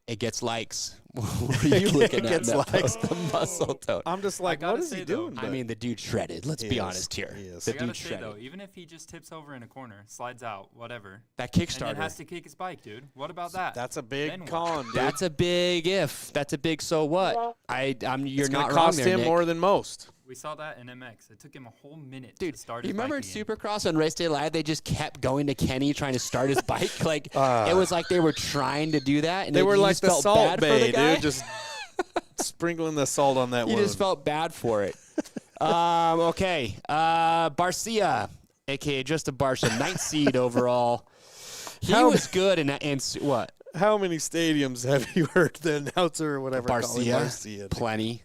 It gets likes. What are you looking at? Gets Neffo? likes. The muscle tone. I'm just like, gotta what is say, he though, doing? I mean, the dude shredded. Let's He be is. honest here. He is. The I gotta dude say shredded. though, even if he just tips over in a corner, slides out, whatever, That and then Kickstarter. has to kick his bike, dude. What about that? That's a Then big what? con, dude. That's a big if. That's a big so what. You're it's not gonna wrong cost there, him Nick. more than most. We saw that in MX. It took him a whole minute Dude, to start you his remember in bike again. Supercross on Race Day Live, they just kept going to Kenny trying to start his bike? Like, Ah. it was like they were trying to do that. And They it- were you like just the felt salt bad for the bay, guy. dude. Just sprinkling the salt on that You wound. just felt bad for it. Okay. Barcia, a.k.a. just a Barsha, 9th seed overall. He How- was good in what? How many stadiums have you heard the announcer or whatever call him Barcia? Barcia? Plenty.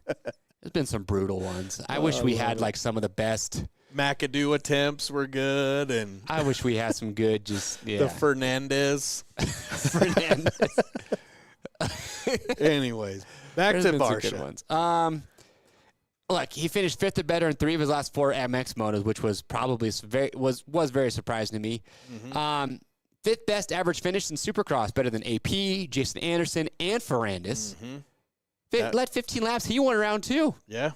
There's been some brutal ones. I wish we had like some of the best. McAdoo attempts were good, and I wish we had some good the Fernandez. Fernandez. Anyways, back There's to been some good Barsha. ones. Look, he finished 5th or better in 3 of his last 4 MX motos, which was probably very surprising to me. 5th best average finish in Supercross, better than AP, Jason Anderson, and Ferrandis. Led 15 laps. He won round 2. Yeah,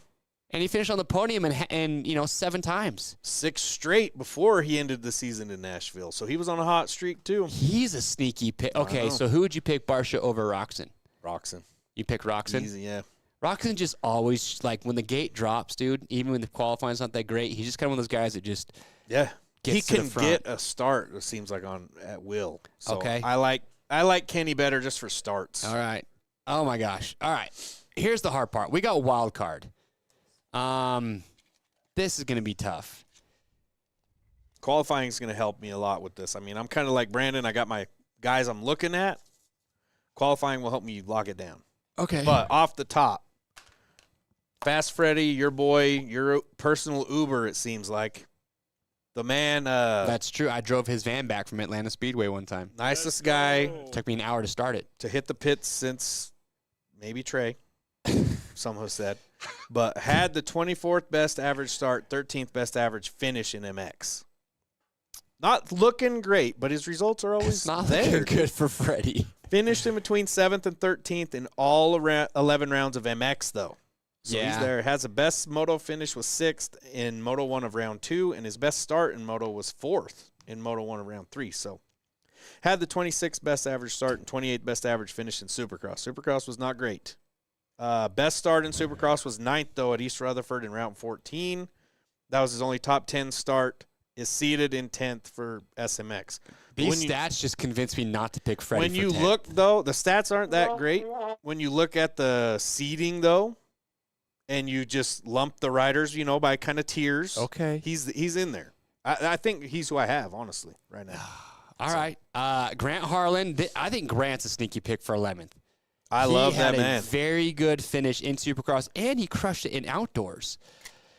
And he finished on the podium and 7 times. 6 straight before he ended the season in Nashville. So he was on a hot streak too. He's a sneaky pick. Okay, so who would you pick, Barsha over Roxon? Roxon. You pick Roxon? Easy, yeah. Roxon just always, like, when the gate drops, dude, even when the qualifying's not that great, he's just kind of one of those guys that just gets he to the can front. get a start, it seems like, at will. So Okay. I like Kenny better just for starts. All right. Oh, my gosh. All right. Here's the hard part. We got wild card. This is going to be tough. Qualifying is going to help me a lot with this. I mean, I'm kind of like Brandon. I got my guys I'm looking at. Qualifying will help me lock it down. Okay. But off the top, Fast Freddy, your boy, your personal Uber, it seems like. The man. That's true. I drove his van back from Atlanta Speedway one time. Nicest guy Took me an hour to start it. to hit the pits since maybe Trey, some have said. But had the 24th best average start, 13th best average finish in MX. Not looking great, but his results are always It's not there. looking good for Freddie. Finished in between 7th and 13th in all 11 rounds of MX, though. So he's there. Has the best moto finish was 6th in Moto 1 of round 2, and his best start in moto was 4th in Moto 1 of round 3. So had the 26th best average start and 28th best average finish in Supercross. Supercross was not great. Best start in Supercross was 9th, though, at East Rutherford in round 14. That was his only top 10 start. Is seeded in 10th for SMX. These stats just convinced me not to pick Freddie. When you 10th. look, though, the stats aren't that great. When you look at the seeding, though, and you just lump the riders, by kind of tiers. Okay. He's in there. I think he's who I have, honestly, right now. All right. Grant Harlan. I think Grant's a sneaky pick for 11th. I love that man. man. Very good finish in Supercross, and he crushed it in outdoors.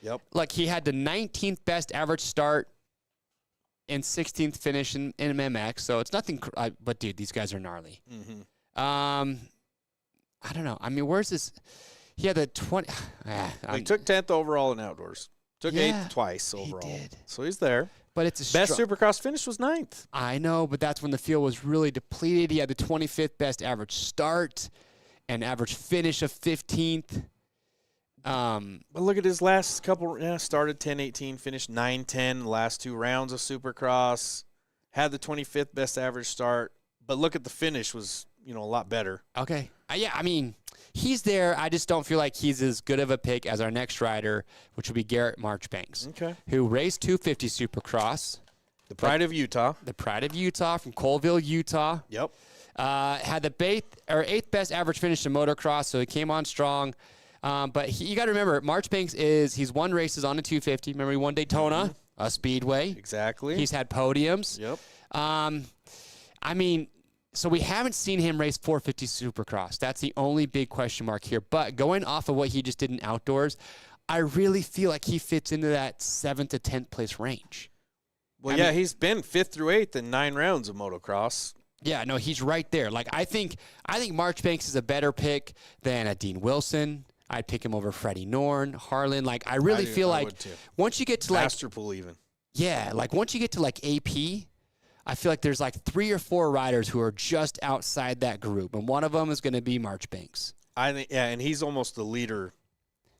Yep. Like, he had the 19th best average start and 16th finish in MX, so it's nothing. But, dude, these guys are gnarly. Mm-hmm. I don't know. I mean, where's this? He had the 20. He took 10th overall in outdoors. Took 8th twice he overall. did. So he's there. But it's a Best Supercross finish was 9th. I know, but that's when the field was really depleted. He had the 25th best average start and average finish of 15th. But look at his last couple. Started 10-18, finished 9-10 the last 2 rounds of Supercross. Had the 25th best average start. But look at the finish was, a lot better. Okay. Yeah, I mean, he's there. I just don't feel like he's as good of a pick as our next rider, which would be Garrett Marchbanks, who raced 250 Supercross. The pride of Utah. The pride of Utah from Colville, Utah. Yep. Had the 8th best average finish in motocross, so he came on strong. But you got to remember, Marchbanks he's won races on a 250. Remember, he won Daytona, a speedway. Exactly. He's had podiums. Yep. I mean, so we haven't seen him race 450 Supercross. That's the only big question mark here. But going off of what he just did in outdoors, I really feel like he fits into that 7th to 10th place range. Well, I mean, he's been 5th through 8th in 9 rounds of motocross. Yeah, no, he's right there. Like, I think Marchbanks is a better pick than a Dean Wilson. I'd pick him over Freddie Norn, Harlan. Like, I really feel like once you get to Masterpool even. Yeah, like once you get to like AP, I feel like there's like 3 or 4 riders who are just outside that group, and one of them is going to be Marchbanks. I think, and he's almost the leader.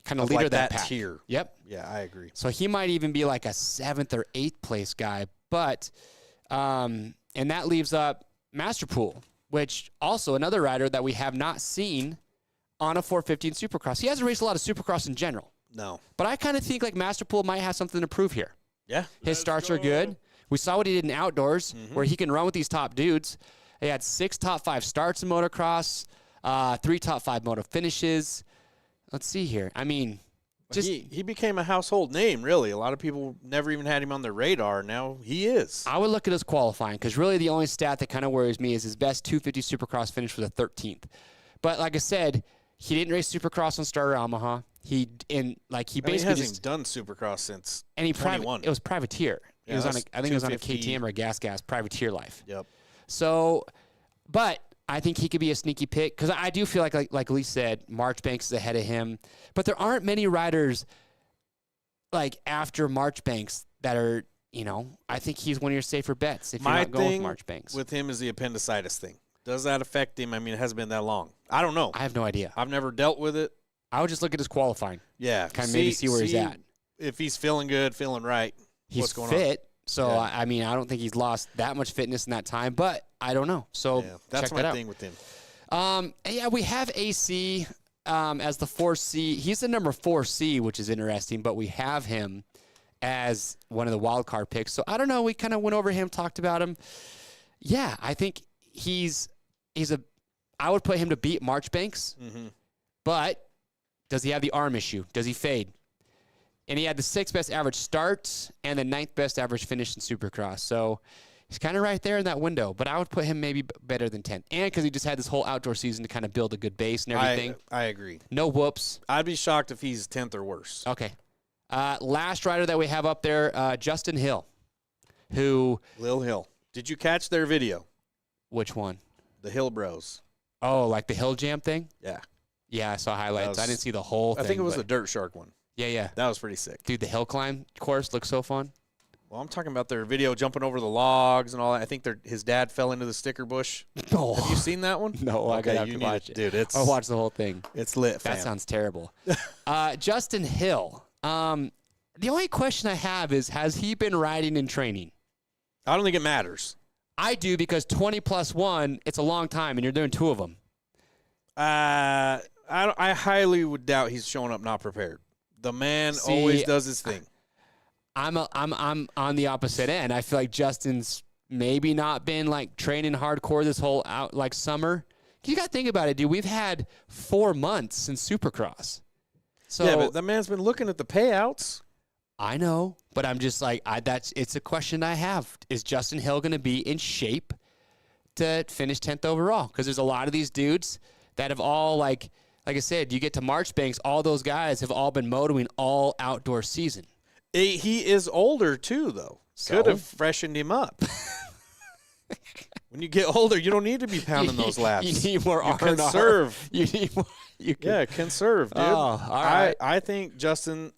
Kind of leader like that pack. tier. Yep. Yeah, I agree. So he might even be like a 7th or 8th place guy, but and that leaves up Masterpool, which also another rider that we have not seen on a 450 in Supercross. He hasn't raced a lot of Supercross in general. No. But I kind of think like Masterpool might have something to prove here. Yeah. His starts are good. We saw what he did in outdoors, where he can run with these top dudes. He had 6 top 5 starts in motocross, 3 top 5 moto finishes. Let's see here. I mean, just he became a household name, really. A lot of people never even had him on their radar. Now he is. I would look at his qualifying, because really the only stat that kind of worries me is his best 250 Supercross finish was a 13th. But like I said, he didn't race Supercross on Starter Yamaha. He basically hasn't done Supercross since and he 21. It was privateer. Yeah, He was on I think it was on a 250. KTM or a gas privateer life. Yep. So, but I think he could be a sneaky pick, because I do feel like Lee said, Marchbanks is ahead of him. But there aren't many riders like after Marchbanks that are, I think he's one of your safer bets if you're not going with Marchbanks. With him is the appendicitis thing. Does that affect him? I mean, it hasn't been that long. I don't know. I have no idea. I've never dealt with it. I would just look at his qualifying. Yeah. Kind of maybe see where he's at. If he's feeling good, feeling right. He's what's going fit. on? So, Yeah. I mean, I don't think he's lost that much fitness in that time, but I don't know. So, that's check my that thing with him. out. Yeah, we have AC as the 4C. He's the number 4C, which is interesting, but we have him as one of the wild card picks. So, I don't know. We kind of went over him, talked about him. Yeah, I think I would put him to beat Marchbanks, but does he have the arm issue? Does he fade? And he had the 6th best average start and the 9th best average finish in Supercross. So he's kind of right there in that window. But I would put him maybe better than 10th. And because he just had this whole outdoor season to kind of build a good base and everything. I agree. No whoops. I'd be shocked if he's 10th or worse. Okay. Last rider that we have up there, Justin Hill, who... Lil Hill. Did you catch their video? Which one? The Hill Bros. Oh, like the Hill Jam thing? Yeah. Yeah, I saw highlights. I didn't see the whole thing. I think it was but the Dirt Shark one. Yeah. That was pretty sick. Dude, the hill climb course looks so fun. Well, I'm talking about their video jumping over the logs and all that. I think his dad fell into the sticker bush. Oh. Have you seen that one? No, I gotta have to need watch it. Dude, I'll watch the whole thing. It's lit, fam. That sounds terrible. Justin Hill. The only question I have is, has he been riding and training? I don't think it matters. I do, because 20 plus 1, it's a long time, and you're doing 2 of them. I highly would doubt he's showing up not prepared. The man always does his thing. I'm on the opposite end. I feel like Justin's maybe not been like training hardcore this whole summer. You got to think about it, dude. We've had 4 months since Supercross. So yeah, but the man's been looking at the payouts. I know, but I'm just like, it's a question I have. Is Justin Hill going to be in shape to finish 10th overall? Because there's a lot of these dudes that have all, like I said, you get to Marchbanks, all those guys have all been motoing all outdoor season. He is older, too, though. So? Could have freshened him up. When you get older, you don't need to be pounding those laps. You need more R&R. Conserve. You need more. Conserve, dude. Oh, all right. I think Justin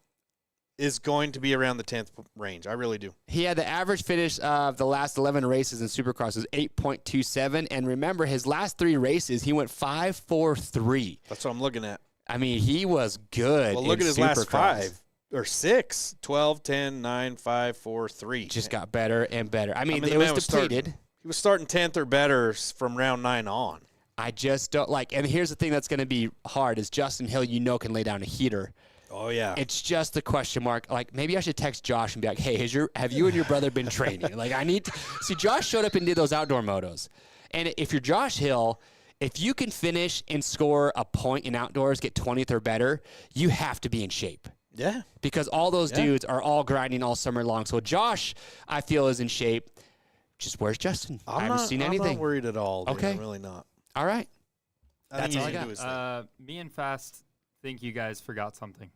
is going to be around the 10th range. I really do. He had the average finish of the last 11 races in Supercross was 8.27. And remember, his last 3 races, he went 5.43. That's what I'm looking at. I mean, he was good. Well, look at his last Supercross. 5 or 6. 12, 10, 9, 5, 4, 3. Just got better and better. I mean the it man was depleted. He was starting 10th or better from round 9 on. I just don't like, and here's the thing that's going to be hard is Justin Hill, can lay down a heater. Oh, yeah. It's just a question mark. Like, maybe I should text Josh and be like, hey, have you and your brother been training? Like, I need to see. Josh showed up and did those outdoor motos. And if you're Josh Hill, if you can finish and score a point in outdoors, get 20th or better, you have to be in shape. Yeah. Because all those dudes are all grinding all summer long. So Josh, I feel, is in shape. Just where's Justin? I haven't seen anything. I'm not worried at all. Dude. Okay. I'm really not. All right. That's all I got. Me and Fast think you guys forgot something.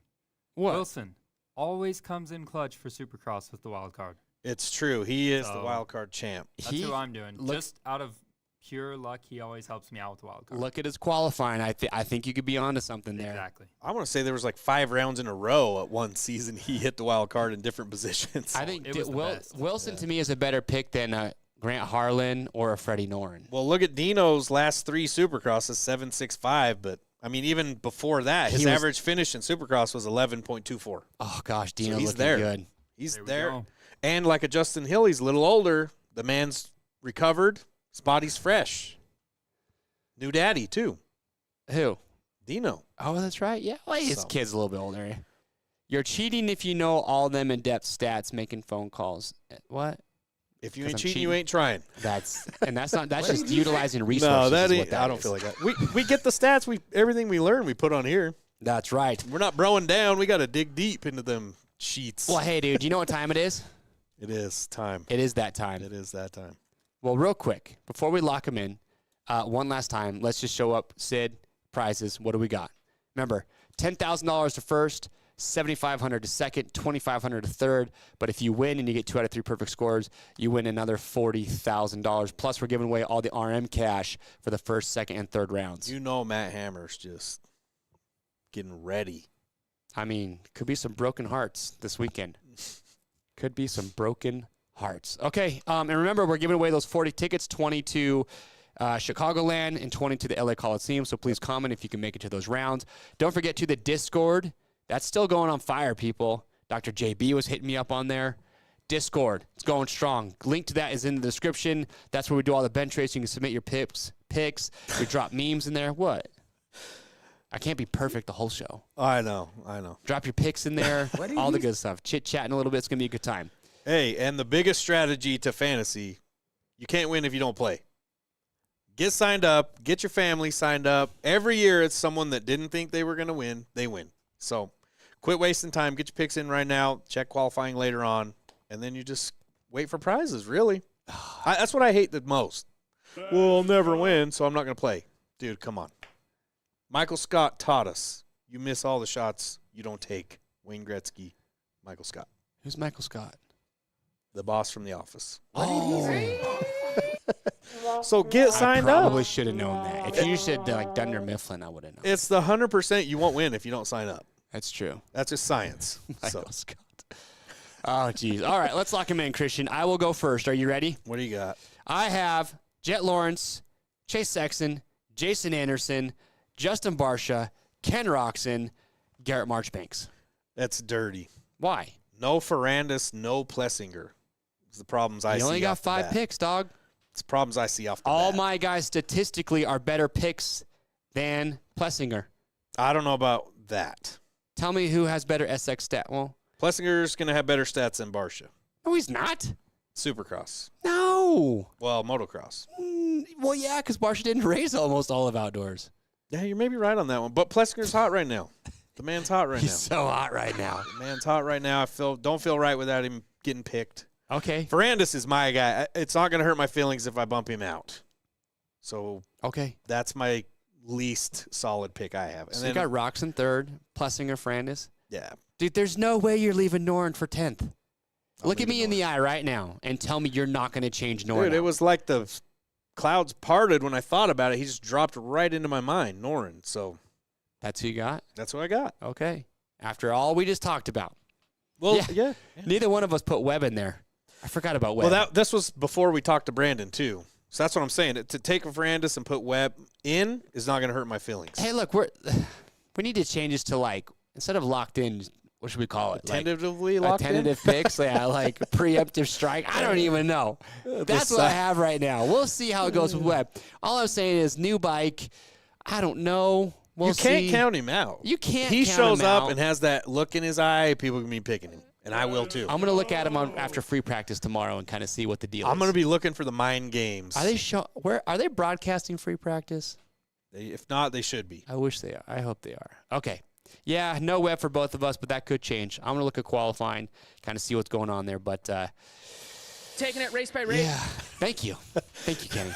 What? Wilson always comes in clutch for Supercross with the wild card. It's true. He is the wild card champ. That's who I'm doing. Just out of pure luck, he always helps me out with the wild card. Look at his qualifying. I think you could be onto something there. Exactly. I want to say there was like 5 rounds in a row at one season he hit the wild card in different positions. I think It was the best. Wilson to me is a better pick than Grant Harlan or a Freddie Noren. Well, look at Dino's last 3 Supercrosses, 7.65, but I mean, even before that, his average finish in Supercross was 11.24. Oh gosh, Dino he's looking there. good. He's There we there. go. And like a Justin Hill, he's a little older. The man's recovered. His body's fresh. New daddy, too. Who? Dino. Oh, that's right. Yeah, well, his So. kid's a little bit older. You're cheating if you know all them in-depth stats, making phone calls. What? If you 'Cause ain't I'm cheating, cheating. you ain't trying. That's just utilizing resources. No, that is what ain't. that I don't is. feel like that. We get the stats. Everything we learn, we put on here. That's right. We're not broing down. We got to dig deep into them sheets. Well, hey, dude, you know what time it is? It is time. It is that time. It is that time. Well, real quick, before we lock them in, one last time, let's just show up. Sid, prizes. What do we got? Remember, $10,000 to first, $7,500 to second, $2,500 to third. But if you win and you get 2 out of 3 perfect scores, you win another $40,000. Plus, we're giving away all the RM cash for the first, second, and third rounds. You know Matt Hammer's just getting ready. I mean, could be some broken hearts this weekend. Could be some broken hearts. Okay, and remember, we're giving away those 40 tickets, 20 to Chicagoland and 20 to the LA Coliseum. So please comment if you can make it to those rounds. Don't forget to the Discord. That's still going on fire, people. Dr. JB was hitting me up on there. Discord, it's going strong. Link to that is in the description. That's where we do all the bench race. You can submit your picks. We drop memes in there. What? I can't be perfect the whole show. I know. Drop your picks in there. All the good stuff. Chit-chatting a little bit. It's going to be a good time. Hey, and the biggest strategy to fantasy, you can't win if you don't play. Get signed up. Get your family signed up. Every year it's someone that didn't think they were going to win. They win. So quit wasting time. Get your picks in right now. Check qualifying later on. And then you just wait for prizes, really. That's what I hate the most. Well, I'll never win, so I'm not going to play. Dude, come on. Michael Scott taught us, you miss all the shots you don't take. Wayne Gretzky, Michael Scott. Who's Michael Scott? The boss from The Office. Oh. So get signed I up. probably should have known that. If you said like Dunder Mifflin, I would have known. It's the 100% you won't win if you don't sign up. That's true. That's just science. Michael Scott. Oh, geez. All right, let's lock him in, Christian. I will go first. Are you ready? What do you got? I have Jet Lawrence, Chase Sexton, Jason Anderson, Justin Barsha, Ken Roxon, Garrett Marchbanks. That's dirty. Why? No Ferrandis, no Plessinger. It's the problems I see. You only got off the 5 bat. picks, dog. It's problems I see off the All bat. my guys statistically are better picks than Plessinger. I don't know about that. Tell me who has better SX stat. Well, Plessinger's going to have better stats than Barsha. no, he's not. Supercross. No. Well, motocross. Well, yeah, because Barsha didn't race almost all of outdoors. Yeah, you may be right on that one. But Plessinger's hot right now. The man's hot right He's now. so hot right now. The man's hot right now. Don't feel right without him getting picked. Okay. Ferrandis is my guy. It's not going to hurt my feelings if I bump him out. So Okay. that's my least solid pick I have. And So you got Roxon third, Plessinger, Ferrandis. yeah. Dude, there's no way you're leaving Noren for 10th. Look at me leaving in the eye right now and tell me you're not going to change Noren. Dude, it out. was like the clouds parted when I thought about it. He just dropped right into my mind, Noren. So That's who you got? that's what I got. Okay. After all we just talked about. Well, Yeah. yeah. Neither one of us put Webb in there. I forgot about Webb. Well, this was before we talked to Brandon, too. So that's what I'm saying. To take Ferrandis and put Webb in is not going to hurt my feelings. Hey, look, we need to change this to, like, instead of locked in, what should we call it? Tentatively like, locked tentative picks? Yeah, like preemptive strike. I don't even know. That's what I have right now. We'll see how it goes with Webb. All I'm saying is new bike. I don't know. We'll you can't see. count him out. You can't He count shows him up out. and has that look in his eye, people can be picking him. And I will, too. I'm going to look at him after free practice tomorrow and kind of see what the deal is. I'm going to be looking for the mind games. Are they where are they broadcasting free practice? If not, they should be. I wish they are. I hope they are. Okay. Yeah, no Web for both of us, but that could change. I'm going to look at qualifying, kind of see what's going on there. But taking it race by race. yeah, thank you. Thank you, Kenny.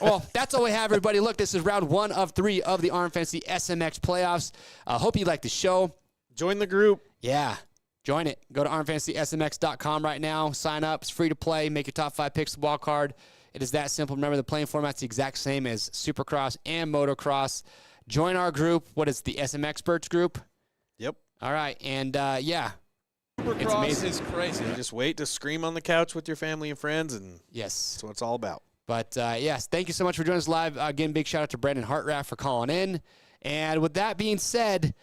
Well, that's all we have, everybody. Look, this is round 1 of 3 of the RM Fantasy SMX playoffs. Hope you like the show. Join the group. Yeah. Join it. Go to rmfantasysmx.com right now. Sign up. It's free to play. Make your top 5 picks the wild card. It is that simple. Remember, the playing format's the exact same as Supercross and Motocross. Join our group. What is the SMXperts group? Yep. All right. And, yeah. Supercross amazing. is crazy. Just wait to scream on the couch with your family and friends, and Yes. that's what it's all about. But, yes, thank you so much for joining us live. Again, big shout out to Brandon Hartranft for calling in. And with that being said,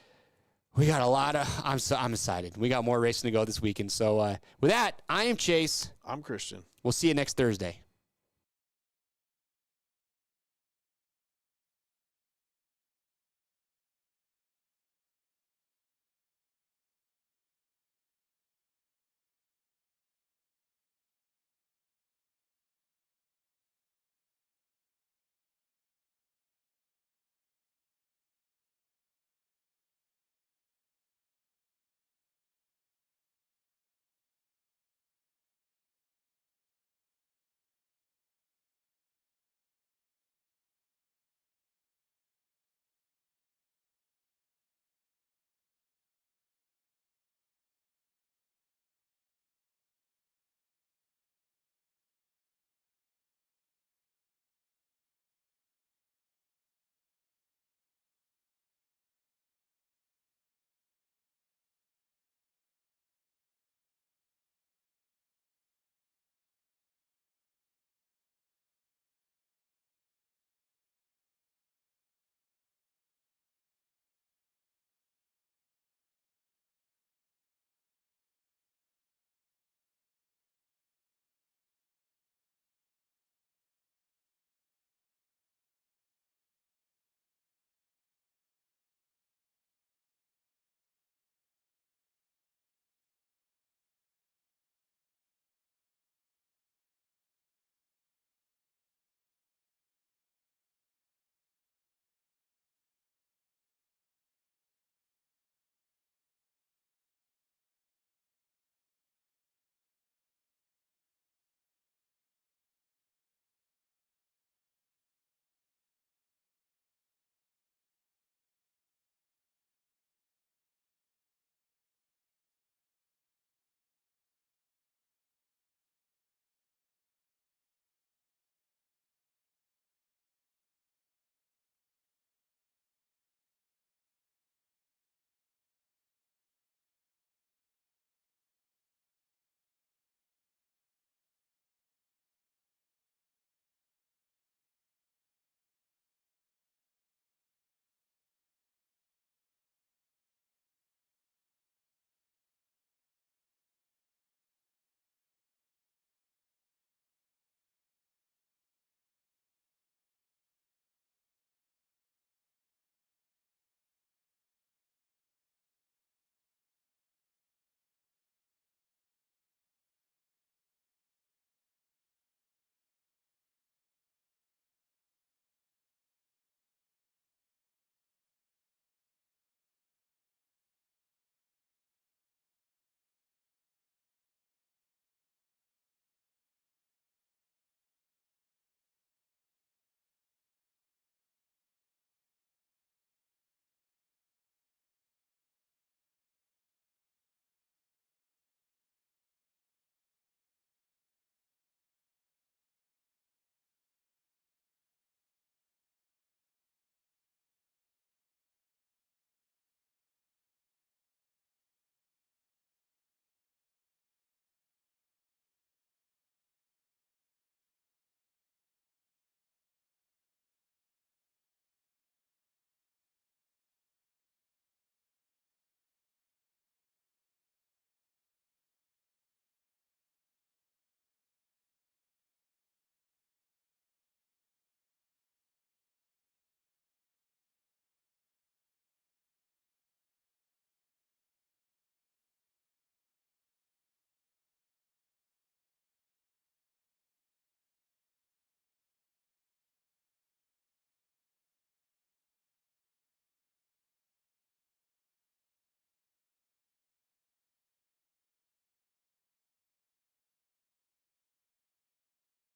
we got a lot of I'm excited. We got more racing to go this weekend. So with that, I am Chase. I'm Christian. We'll see you next Thursday.